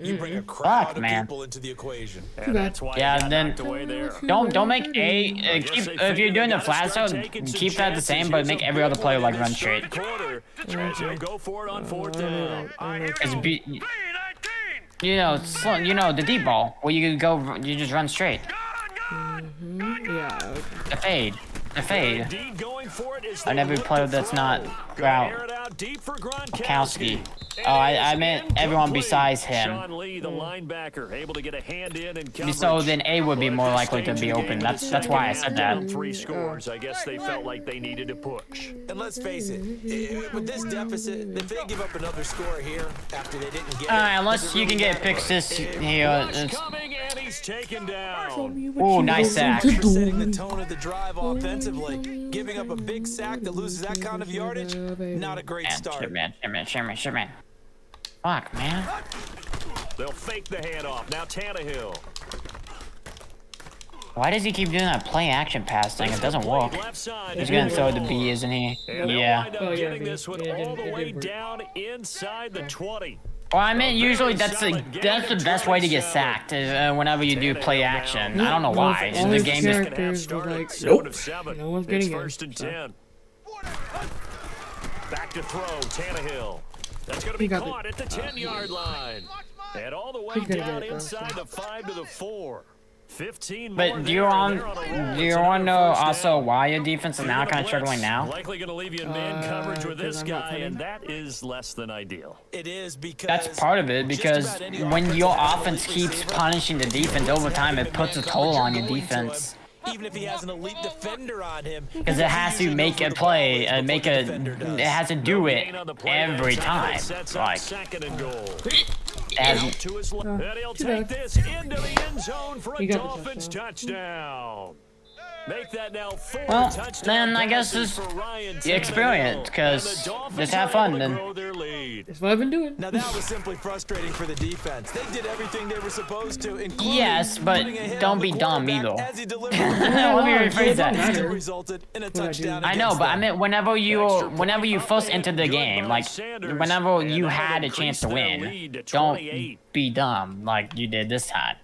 you bring a crowd of man. people into the equation. And that's why Yeah, he got then- knocked away there. Don't make keep if you're doing the flat zone, keep that the same, but make every other player like run straight. Quarter, as he'll go for it on fourth down. It's you know, the deep ball where you just run straight. Yeah. The fade. Indeed going for it is On the every look player to that's throw. not Gonna air route. it out deep for Gronkowski. And Oh, I it is meant everyone incomplete. besides him. Sean Lee, the linebacker, able to get a hand in and coverage. So then A would be more Well, at this likely to stage be of the open. game, That's why I the said second that. half, down 3 scores. I guess they felt like they needed to push. And let's face it, with this deficit, if they give up another score here after they didn't get Unless does it you can really get matter? pick six here. Rush coming and he's taken down. Ooh, nice sack. For setting the tone of the drive offensively, giving up a big sack that loses that kind of yardage, not a great start. Shit, man. Fuck, man. They'll fake the handoff. Now Tannehill. Why does he keep doing that play action pass thing? It doesn't work. Left side. He's gonna throw the B, isn't he? And they'll Yeah. wind up Oh, yeah, getting B. this one Yeah, it all the did way work. down inside the 20. Well, I mean, usually that's the best way to get sacked is whenever you do play action. I don't know why. All The his game is. characters were like, Seven nope. of 7. No one's It's getting it. first and 10. Back to throw, Tannehill. That's going to be He got caught at the 10-yard line. And all the way He's gonna down get it, though. inside the 5 to the 4. 15 more But do you there, want and they're on a roll. do you It's want to know another first also down. why your defense is now kind of struggling now? Likely going to leave you in man coverage with 'cause this I'm not guy, punting. and that is less than ideal. It is because That's part of it, because when your offense keeps punishing the defense over time, it puts a toll on your defense. Even if he has an elite defender on him, Because it has to make a play, it has to do it every time. Like, Second and goal. and To his left. And he'll too take bad. this into the end zone for a You got the Dolphins touchdown. Make that now 4 Well, touchdown then I guess passes it's for Ryan the experience, Tannehill. 'cause And the Dolphins just have are fun able to then. grow their lead. That's what I've been doing. now that was simply frustrating for the defense. They did everything they were supposed to, including Yes, but putting a hit don't on the be dumb quarterback either. as he delivered. let me rephrase It don't that. Still matter. resulted in a What I do. touchdown. I know, against but I them. meant whenever you first enter the game, like whenever you had a chance to win, don't be dumb like you did this time.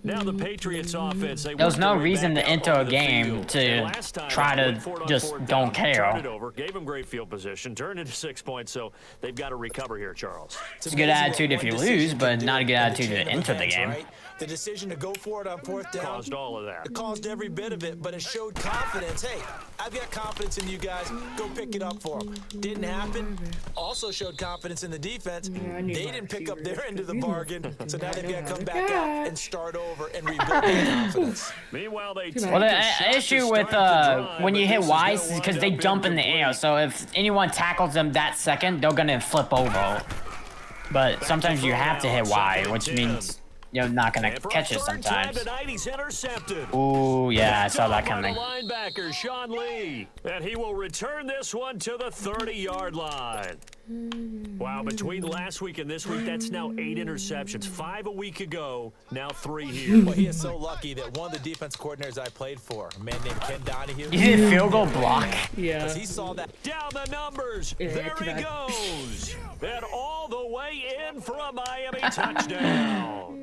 Now the Patriots offense. There's no reason to enter a game to try to just don't care. Turned it over, gave them great field position, turned into 6 points, so they've got to recover here, Charles. It's a good attitude if you lose, but not a good attitude to enter the game. The decision to go for it on fourth down Caused all of that. It caused every bit of it, but it showed confidence. Hey, I've got confidence in you guys. Go pick it up for them. Didn't happen. Also showed confidence in the defense. I need They my didn't pick up receiver. their end of the You know bargain, so now they've got to come the back out and start over and rebuild their confidence. Meanwhile, they Well, take Well, a the shot to issue start with the drive, when but you hit this is Y gonna is because they wind up jump in the air. incomplete. So if anyone tackles them that second, they're gonna flip over. But sometimes you have to hit Y, which means you're not gonna And for catch a it third time sometimes. tonight, he's intercepted. Ooh, yeah, I saw that By coming. the linebacker, Sean Lee. And he will return this one to the 30-yard line. Wow, between last week and this week, that's now 8 interceptions. 5 a week ago, now 3 here. Well, he is so lucky that one of the defense coordinators I played for, a man named Ken Donahue, You did field goal block. Yeah. he saw that. Down the numbers. Yeah, There too he bad. goes. And all the way in for a Miami touchdown.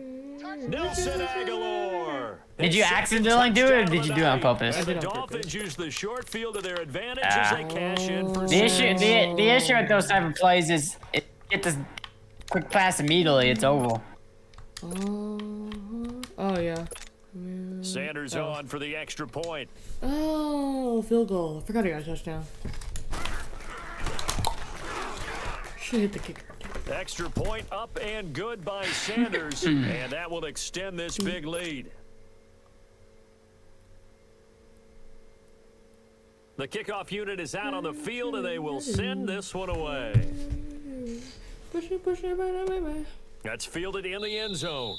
Nelson Aguilar. Did you accidentally do it, or did you do it on purpose? And the did on Dolphins use the short field to their advantage as they cash in for The issue, the issue with those type of plays is it get this quick pass immediately, it's over. Oh yeah. Sanders on for the extra point. Oh, field goal. I forgot I got a touchdown. Should hit the kicker. Extra point up and good by Sanders, and that will extend this big lead. The kickoff unit is out on the field, and they will send this one away. Push it, bye. That's fielded in the end zone.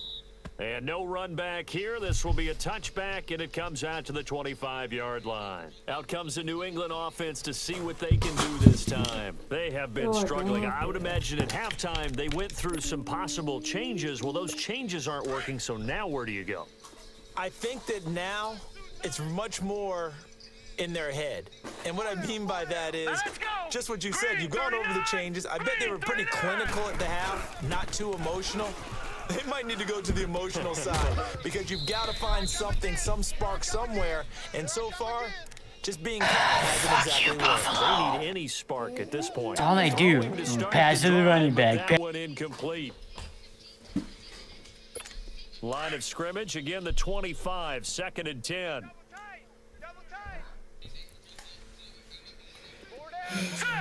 And no run back here. This will be a touchback, and it comes out to the 25-yard line. Out comes the New England offense to see what they can do this time. They have been struggling. I would imagine at halftime they went through some possible changes. Well, those changes aren't working, so now where do you go? I think that now it's much more in their head. And what I mean by that is just what you said. You've gone over the changes. I bet they were pretty clinical at the half, not too emotional. They might need to go to the emotional side because you've got to find something, some spark somewhere. And so far, just being calm hasn't exactly worked. They need any spark at this point. That's all they do. Throwing to start Pass the to the drive, running but back. That one incomplete. Line of scrimmage, again the 25, 2nd and 10. Double tight.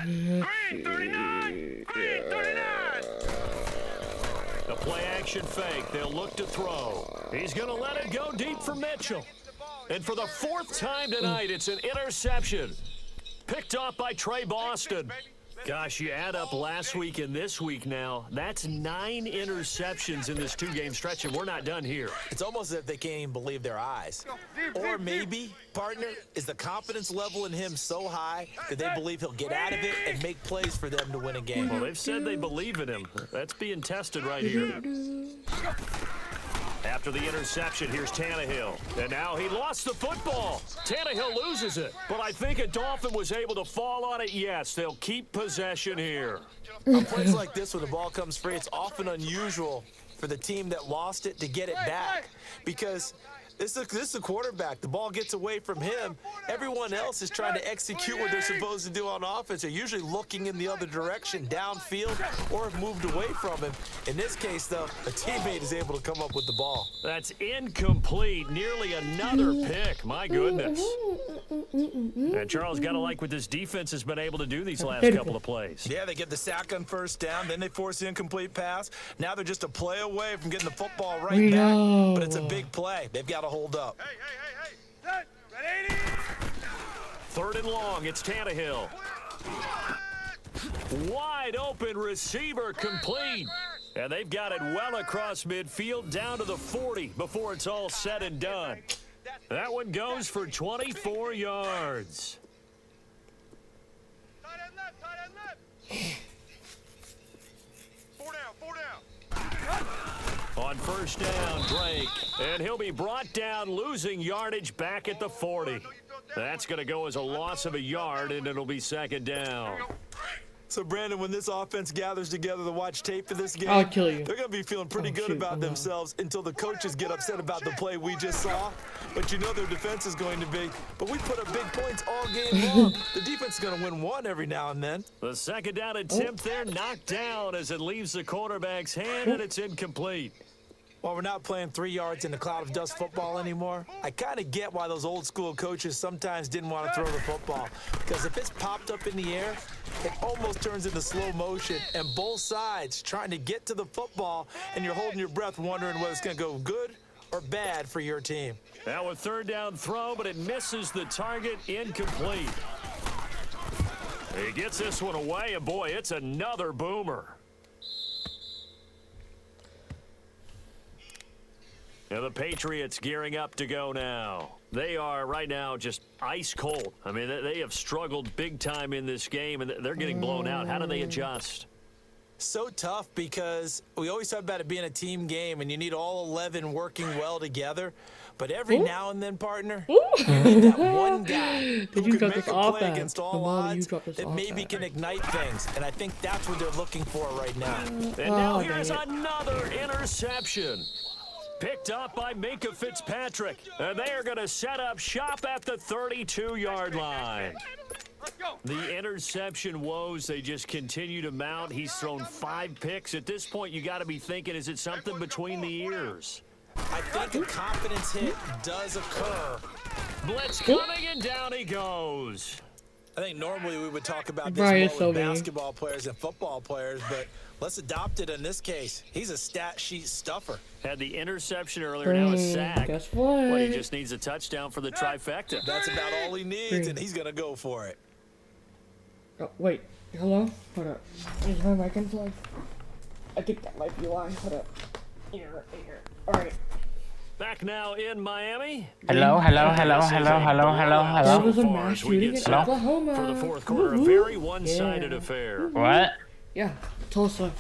Green 39. Green 39. The play action fake. They'll look to throw. He's going to let it go deep for Mitchell. And for the 4th time tonight, it's an interception. Picked off by Trey Boston. Gosh, you add up last week and this week now. That's 9 interceptions in this 2-game stretch, and we're not done here. It's almost as if they can't even believe their eyes. Or maybe, partner, is the confidence level in him so high that they believe he'll get out of it and make plays for them to win a game. Well, they've said they believe in him. That's being tested right here. After the interception, here's Tannehill. And now he lost the football. Tannehill loses it. But I think a Dolphin was able to fall on it. Yes, they'll keep possession here. On plays like this, when the ball comes free, it's often unusual for the team that lost it to get it back because This is a quarterback. The ball gets away from him. Everyone else is trying to execute what they're supposed to do on offense. They're usually looking in the other direction, downfield, or have moved away from him. In this case, though, a teammate is able to come up with the ball. That's incomplete. Nearly another pick. My goodness. And Charles, got to like what this defense has been able to do these last couple of plays. Yeah, they get the sack on first down, then they force the incomplete pass. Now they're just a play away from getting the football right back, but it's a big play. They've got to hold up. Hey. Ready? 3rd and long, it's Tannehill. Wide open receiver, complete. And they've got it well across midfield, down to the 40 before it's all said and done. That one goes for 24 yards. Tight end left. 4 down. On first down, Drake. And he'll be brought down, losing yardage back at the 40. That's going to go as a loss of a yard, and it'll be 2nd down. So, Brandon, when this offense gathers together to watch tape for this game, I'll kill you. they're going to be feeling pretty good about themselves until the coaches get upset about the play we just saw. But you know their defense is going to be. But we put up big points all game long. The defense is going to win one every now and then. The 2nd down attempt there knocked down as it leaves the quarterback's hand, and it's incomplete. While we're not playing 3 yards in a cloud of dust football anymore, I kind of get why those old school coaches sometimes didn't want to throw the football. Because if it's popped up in the air, it almost turns into slow motion, and both sides trying to get to the football, and you're holding your breath wondering whether it's going to go good or bad for your team. Now a 3rd down throw, but it misses the target, incomplete. He gets this one away, and boy, it's another boomer. And the Patriots gearing up to go now. They are right now just ice cold. I mean, they have struggled big time in this game, and they're getting blown out. How do they adjust? So tough because we always talk about it being a team game, and you need all 11 working well together. But every now and then, partner, you need that one guy who can make a play against all odds that maybe can ignite things. And I think that's what they're looking for right now. And now here's another interception. Picked up by Minka Fitzpatrick. And they are going to set up shop at the 32-yard line. The interception woes, they just continue to mount. He's thrown 5 picks. At this point, you got to be thinking, is it something between the ears? I think a confidence hit does occur. Blitz coming, and down he goes. I think normally we would talk about this more with basketball players and football players, but let's adopt it in this case. He's a stat sheet stuffer. Had the interception earlier, now a sack. Guess what? But he just needs a touchdown for the trifecta. That's about all he needs, and he's going to go for it. Oh, wait. Hello? Hold up. Is my mic unplugged? I think that might be why. Hold up. Here. Alright. Back now in Miami. Hello. There was a mass We shooting get in set Oklahoma. for the 4th quarter, a very one-sided affair. What? Yeah, Tulsa.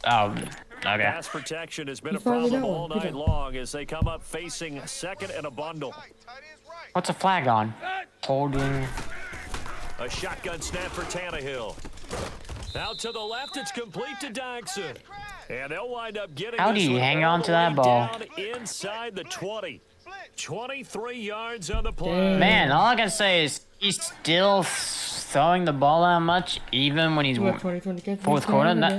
Oh, okay. Pass protection has been a finally problem got one. all Good night job. long as they come up facing 2nd and a bundle. What's a flag on? Holding. A shotgun snap for Tannehill. Out to the left, it's complete to Dodson. And they'll wind up getting How do you hang on to that ball? Down inside the 20. 23 yards on the play. Man, all I can say is he's still throwing the ball that much, even when he's 4th quarter. No.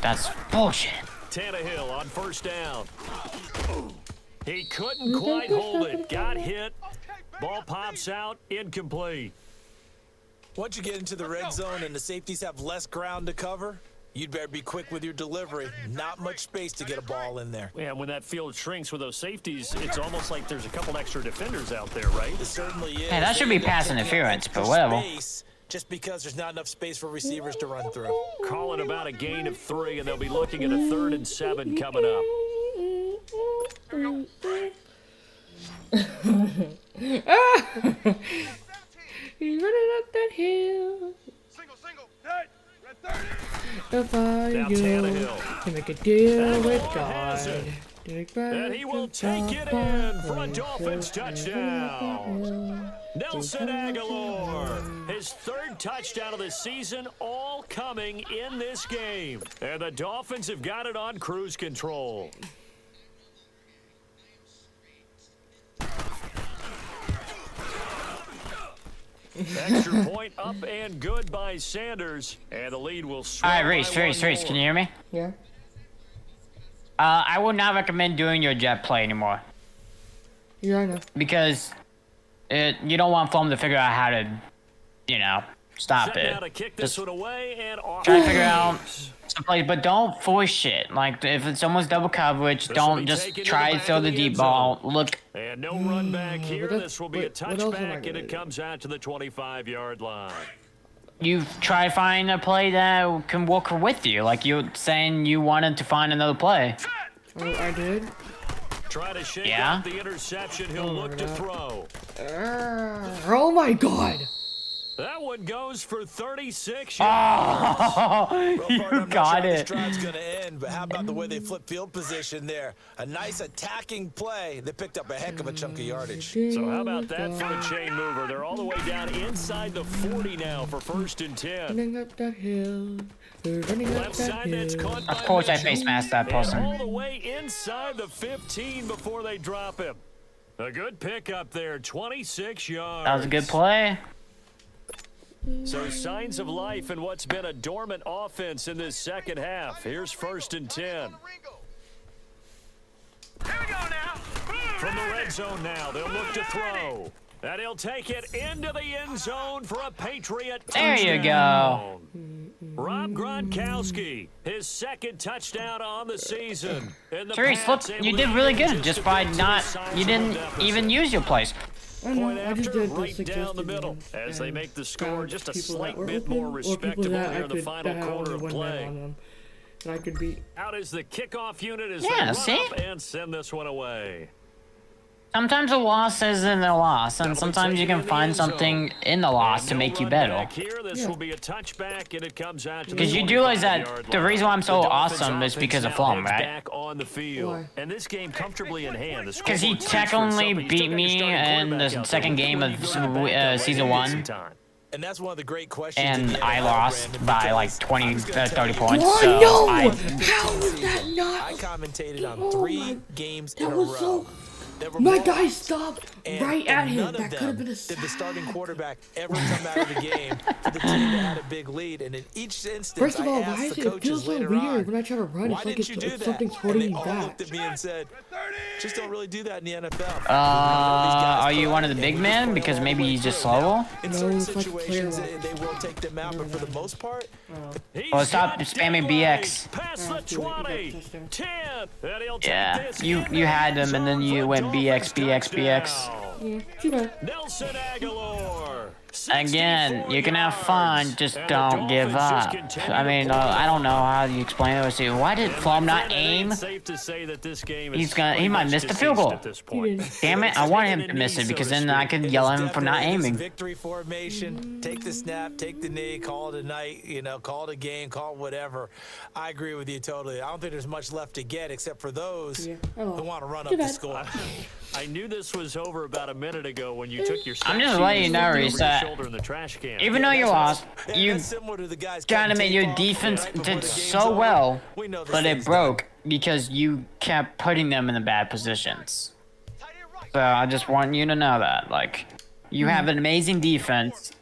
That's bullshit. Tannehill on first down. He couldn't quite hold it. Got hit. Ball pops out. Incomplete. Once you get into the red zone and the safeties have less ground to cover, you'd better be quick with your delivery. Not much space to get a ball in there. Yeah, when that field shrinks with those safeties, it's almost like there's a couple extra defenders out there, right? It certainly is. Hey, that should be pass interference, but whatever. Just because there's not enough space for receivers to run through. Calling about a gain of 3, and they'll be looking at a 3rd and 7 coming up. He's running up that hill. Single. Red 30. If I Now go Tannehill. to make a deal with God. And he will take it in for a Dolphins touchdown. Nelson Aguilar, his third touchdown of the season, all coming in this game. And the Dolphins have got it on cruise control. Extra point up and good by Sanders. And the lead will swell. All right, Reese, can you hear me? Yeah. I would not recommend doing your jet play anymore. Yeah, I know. Because you don't want Foam to figure out how to, stop it. Just try to figure out some play, but don't force shit. Like, if it's someone's double coverage, don't just try to throw the deep ball. Look. And no run back here. This will be a touchback, and it comes out to the 25-yard line. You try to find a play that can work with you. Like you're saying you wanted to find another play. Oh, I did? Try to shake out the interception. He'll look to throw. Oh my god! That one goes for 36 yards. Oh, you got it. This drive's gonna end, but how about the way they flip field position there? A nice attacking play. They picked up a heck of a chunk of yardage. So how about that for a chain mover? They're all the way down inside the 40 now for 1st and 10. Running up that hill. They're running up Left that side, that's hill. caught by Of course I Mitchell. face masked that And person. all the way inside the 15 before they drop him. A good pickup there, 26 yards. That was a good play. So signs of life in what's been a dormant offense in this second half. Here's 1st and 10. Here we go now. From the red zone now, they'll look to throw. And he'll take it into the end zone for a Patriot touchdown. There you go. Rob Gronkowski, his 2nd touchdown on the season. Therese, look, you did really good just by you didn't even use your plays. I know, Point I just after, did the right down the suggested middle ones, as they and make the score found just a people slight that were bit open, more or people respectable that here I in the could- final that I quarter only of one play. man on them, and I could beat. Out is the kickoff unit as Yeah, they run see? up and send this one away. Sometimes a loss isn't a loss, and sometimes you can find something in the loss to make you better. Here, this will be a touchback, and it comes out to Because the you do realize that 25-yard the line. reason why I'm so The Dolphins awesome is offense because of now Flum, heads right? back on the field. Why? And this game comfortably in hand. Because he technically beat me in the second game of season 1, And that's one of the great questions. and I lost by like 30 points. Oh So no! I, How was that not? I commentated on Oh 3 my- games That in a was row. so. There were My blowouts. guy stopped And right at in him. none of That could have them been a did the sack. starting quarterback ever come out of the game for the team that had a big lead. And in each instance, First of all, I why asked is the it? It coaches feels so later weird on, when I try to run. why It's like didn't you do it's that? something's And holding they me all back. looked at me and said, just don't really do that in the NFL. are you one of the big men? Because maybe he's just slower? In No, certain it's like situations, player they will take them out, but for the most part, Well, stop spamming BX. Past the I feel like he 20, got touchdown. 10, and he'll take Yeah, this you into had the him, and then zone you for a went BX, Dolphins BX, BX. touchdown. Yeah, too bad. Nelson Aguilar. Again, you can have 64 fun, yards. just And the don't give Dolphins just up. continue I to mean, play. I don't know how you explain it. See, why did Flum not aim? Safe to say that this game He is might miss the deceased field goal. at this point. Damn it, I want him to miss it because then I could yell at him for not definitely this aiming. victory formation, take the snap, take the knee, call it a night, call it a game, call it whatever. I agree with you totally. I don't think there's much left to get except for those Yeah, I who lost. want to run Too up the bad. score. I knew this was over about a minute ago when you took your I'm just stat letting sheet you and know, looked over Reese, your that shoulder in the trash can. even though you lost, you That's similar to the guys gotta cutting admit your tape off defense right before did the game's so over. well, We know this but it thing's broke because you kept putting them in the bad positions. So I just want you to know that, like, you have an amazing defense.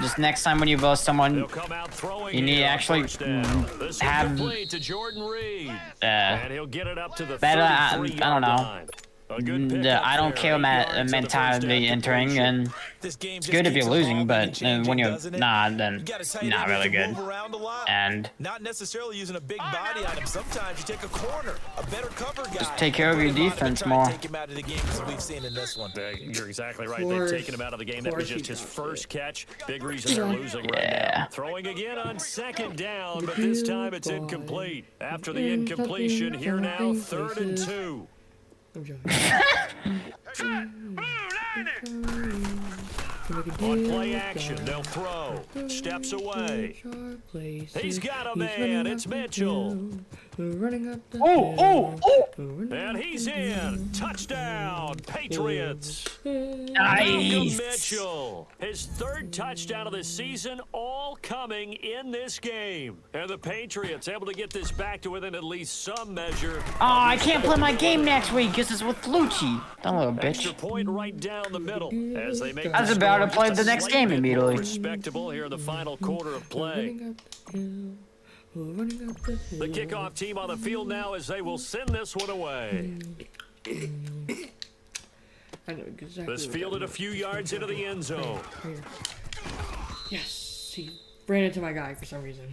Just next time when you verse someone, They'll come out throwing you need to here on actually first down. This will have complete to Jordan Reed. And he'll get it up to the better, I 33-yard don't know. line. A good pickup I don't there, care 8 about yards on the first mentality down entering, completion. and This game it's just good if keeps you're losing, evolving but and changing, when you're doesn't it? not, You then got a tight not end really that can good. move around a lot. And Not necessarily using a big body on him. Sometimes you take a corner, a better cover guy. Just take care of put your him on him and defense try more. to take him out of the game, as we've seen in this one. You're exactly right. Course. They've taken him out of the game. That was Course just he his does first it. catch. Big reason they're losing right Yeah. now. Throwing again on second down, but this time it's incomplete. After the incompletion, here now, 3rd and 2. I'm joking. On play action, they'll throw. Steps away. He's got a man. It's Mitchell. We're running up the Oh, hill. And he's in. Touchdown, Patriots. Malcolm Nice. Mitchell, his third touchdown of the season, all coming in this game. And the Patriots able to get this back to within at least some measure. Oh, I can't play my game next week because it's with Lucci. That little Extra bitch. point right down the middle as they make I was the about to score play just the a next slight game bit more immediately. respectable here in the final quarter of play. Running up the hill. We're running up the hill. The kickoff team on the field now as they will send this one away. I know exactly. This what fielded that a few yards into the end zone. Right here. Yes, he ran into my guy for some reason,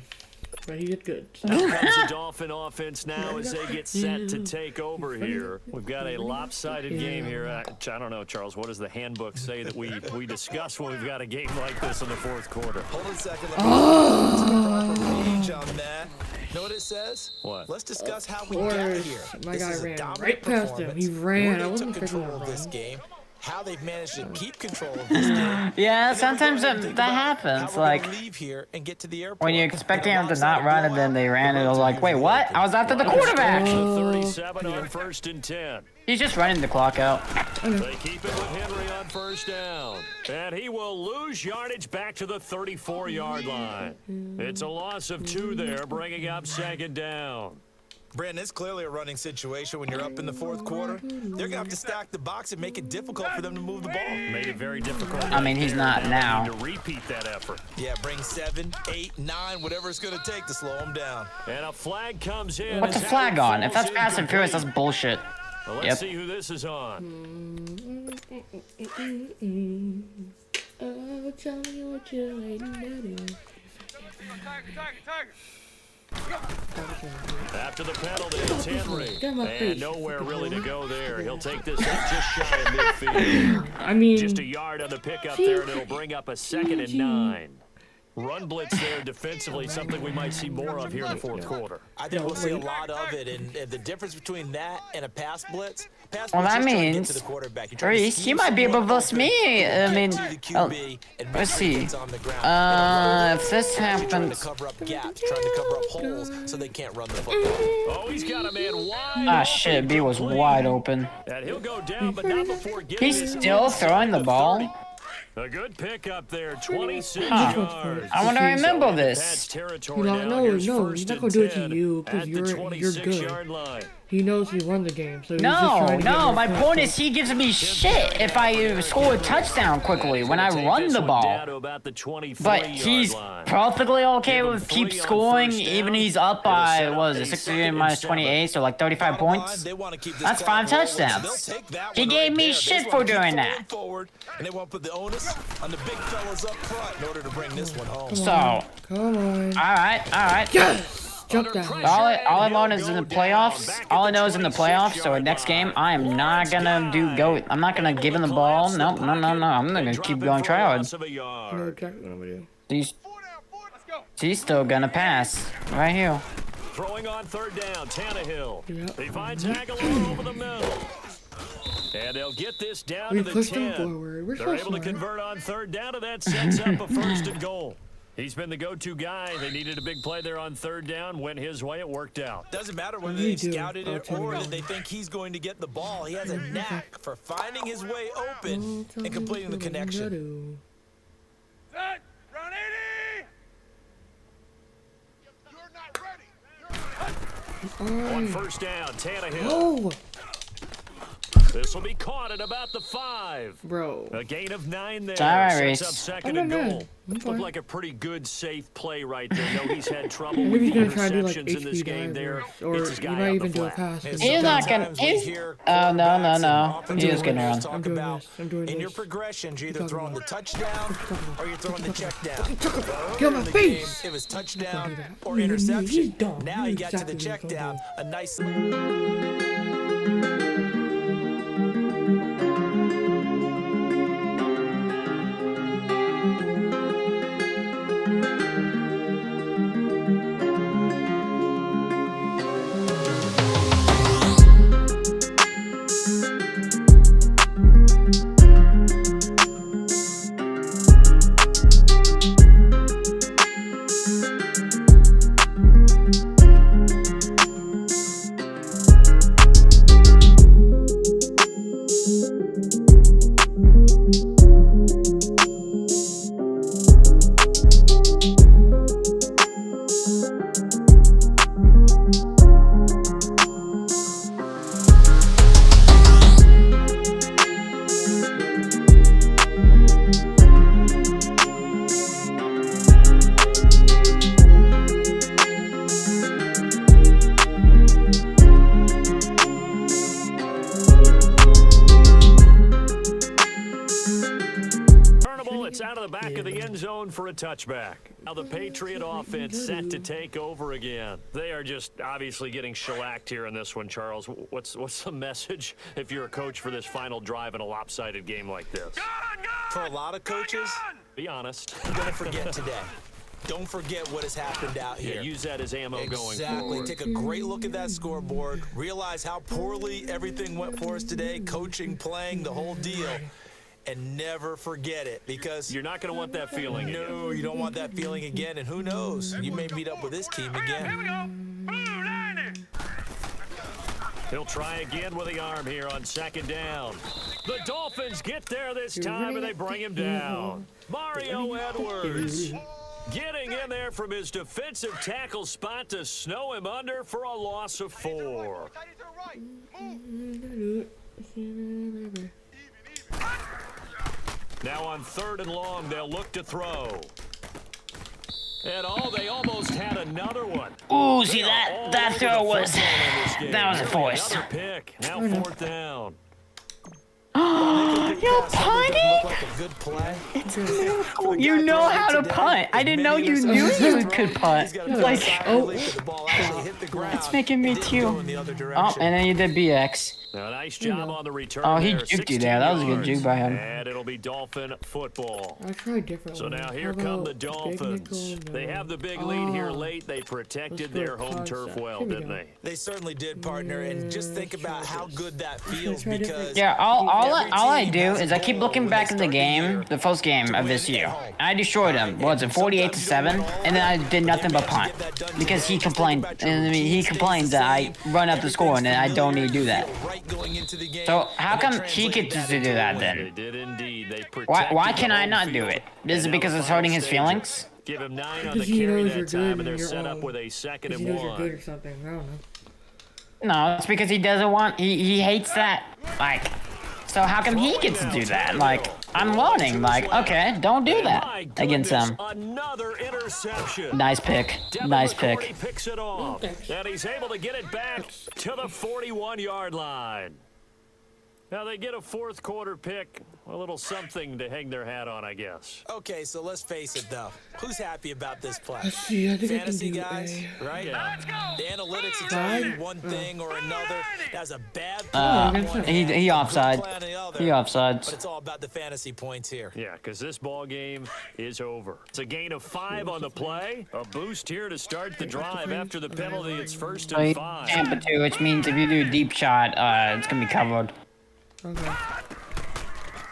but he did good. So. Here comes the Dolphin offense now as they get set to take over here. We've got a lopsided game here. I don't know, Charles, what does the handbook say that we discuss when we've got a game like this in the fourth quarter? Hold on a second. Let me get the proper page on that. Know what it says? What? Let's discuss how we Of got course, here. my This guy is a ran dominant right past him. He performance. ran. Where I they wasn't took expecting control him of to this run. game. How they've managed to keep control of this game. Yeah, sometimes that happens. Like, leave here and get to the airport. when you expect him to not run and then they ran, it was like, wait, what? I was after the quarterback. The 37 on first and 10. He's just running the clock out. They keep it with Henry on first down. And he will lose yardage back to the 34-yard line. It's a loss of 2 there, bringing up second down. Brandon, it's clearly a running situation when you're up in the fourth quarter. They're going to have to stack the box and make it difficult for them to move the ball. Made it very difficult. I mean, he's not now. To repeat that effort. Yeah, bring 7, 8, 9, whatever it's going to take to slow them down. And a flag comes in. What's a flag on? If that's Fast and Furious, that's bullshit. Well, let's Yep. see who this is on. Oh, tell me what you ain't ready. After the penalty, it's Henry. Get my And face. nowhere really to go there. He'll take this up just shy of midfield. I mean, Just a yard on the pickup there, and it'll bring up a 2nd and 9. Run blitz there defensively, something we might see more of here in the fourth quarter. I think we'll see a lot of it, and the difference between that and a pass blitz. Pass Well, blitz that is trying to get means to the quarterback. You're trying to Reese, scheme you might be able to someone bust me. open, I mean, get to the QB, and let's make see. defense on the ground. And If this trying to happens, cover up gaps, trying to cover up holes so they can't run the football. Oh, he's got a man wide. ah shit, B was wide open. And he'll go down, but not before getting He's this still inside throwing the ball. 30. A good pickup there, 26 Huh. yards. I want to remember Pat's this. territory No, now. no, Here's no, first he's not and gonna do it to 10 you, 'cause at the you're good. 26-yard line. he knows he won the game, so he's just trying to get No, more my points. point is he gives me shit if I score a touchdown quickly when I Take run this the one ball. down to about the 23 But he's yard line. perfectly okay Give him with keep 3 on scoring, first even down. he's up It'll by, set what up is it, a 16 second and minus 7. 28, so like 35 Bottom line, points? they want to keep this That's clock 5 rolling, touchdowns. so they'll take that He one gave right me there. They shit just for wanna keep doing going that. forward, and they want to put the onus on the big fellas up front in order to bring this one home. So, Come on. alright. Jump down. All I know is in the playoffs. All I know is in the playoffs. So next game, I am not gonna I'm not gonna give him the ball. No. I'm gonna keep going try hard. I know exactly what I'm gonna do. Let's He's still gonna pass right here. Throwing on third down, Tannehill. Yep. He finds Aguilar over the middle. And they'll get this down We to the pushed them 10. forward. We're They're so able to smart. convert on third down, and that sets up a first and goal. He's been the go-to guy. They needed a big play there on third down. Went his way. It worked out. Doesn't matter whether You they do. scouted I'll it tell or you. that they think he's going to get the ball. He has a knack for finding his way open and completing the connection. Set. Run 80. You're not ready. On first down, Tannehill. Oh, This will be caught at about the 5. bro. A gain of 9 there. All right, Sets Reese. up second I'm and not mad. goal. I'm Looked fine. like a pretty good, safe play right there. No, he's had trouble Maybe with he's the gonna try to do like interceptions in this HP game there. divers, or It's his he guy might out even the do a flat. pass. And He's not gonna- sometimes we he's- hear Oh, no. quarterbacks and offensive He is getting coordinators around. talk I'm doing about this. I'm doing in your this. progressions, you're either Talking throwing the about- touchdown or you're throwing the check down. Get on my In the face. game, it was Don't touchdown do that. or He's interception. dumb. Now He you knew got to the exactly check what he was down. gonna A nice. zone for a touchback. Now the Patriot offense set to take over again. They are just obviously getting shellacked here in this one, Charles. What's the message if you're a coach for this final drive in a lopsided game like this? For a lot of coaches, be honest. I'm going to forget today. Don't forget what has happened out here. Yeah, use that as ammo going Exactly. forward. Take a great look at that scoreboard. Realize how poorly everything went for us today. Coaching, playing, the whole deal. And never forget it, because you're not going to want that feeling again. No, you don't want that feeling again. And who knows? You may meet up with this team again. Here we go. Blue 90. He'll try again with the arm here on second down. The Dolphins get there this time, and they bring him down. Mario Edwards getting in there from his defensive tackle spot to snow him under for a loss of 4. Now on 3rd and long, they'll look to throw. And they almost had another one. Ooh, see that throw was a force. Another pick. Now 4th down. You're punting? Like a good play. You know how to punt. I didn't know you knew you could punt. Like, it's making me too. Oh, and then you did BX. Now, nice job on the return. Oh, he there, juked you there. That was a good juke by him. And it'll be Dolphin football. I tried different So ones. now here How come the about Dolphins. technical? They No. have the big lead here late. They protected Let's their go home turf concept. well, Here we didn't go. they? They certainly did, partner. And just think about how good that feels, try different- because Yeah, all I do is I keep looking back at the game, the first game of this year. I destroyed him. What was it, 48-7? And then I did nothing but punt because he complained. And I mean, he complains that I run up the score and I don't need to do that. right going into the game. So how and come it he gets to translated do that into a win. They then? did indeed. They Why protected can the I home not do field. it? Is it And because now it's the hurting his final feelings? stages. Give him 9 on the Because he carry knows you're that time, good and they're and you're set up wrong. with a 2nd Because and he knows you're good 1. or something. I don't know. No, it's because he doesn't want. He hates that. Like, so how come he gets to do that? Like, I'm learning. Like, okay, don't do that My against goodness, him. Another interception. Nice pick. Devin Nice McCourty pick. picks it off, and he's able to get it back to the 41-yard line. Now they get a 4th quarter pick, a little something to hang their hat on, I guess. Okay, so let's face it, though. Who's happy about this play? Let's see. I think Fantasy I can guys, do right? Yeah. The analytics will tell you one thing or another. That's a bad play. He offside. He But offsides. it's all about the fantasy points here. Yeah, because this ball game is over. It's a gain of 5 on the play. A boost here to start the drive after the penalty. It's 1st and 5. Tampa 2, which means if you do a deep shot, it's gonna be covered. Okay.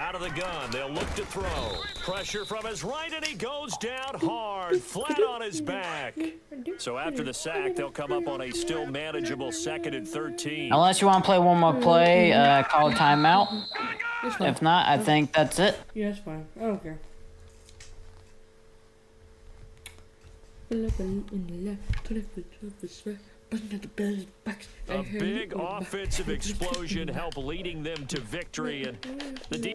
Out of the gun, they'll look to throw. Pressure from his right, and he goes down hard, flat on his back. So after the sack, they'll come up on a still manageable 2nd and 13. Unless you want to play one more play, call a timeout. It's fine. If not, I think that's it. Yeah, it's fine. I don't care. A big offensive explosion helped leading them to victory, and the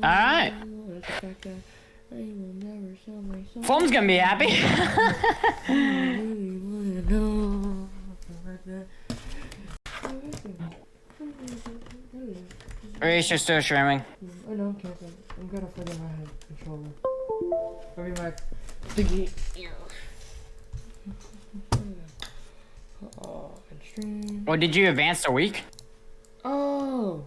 Alright. Foam's gonna be happy. Race, still streaming. I know, Captain. I'm gonna forget my controller. I'll be back. Thingy. Oh, and stream. Or did you advance a week? Oh,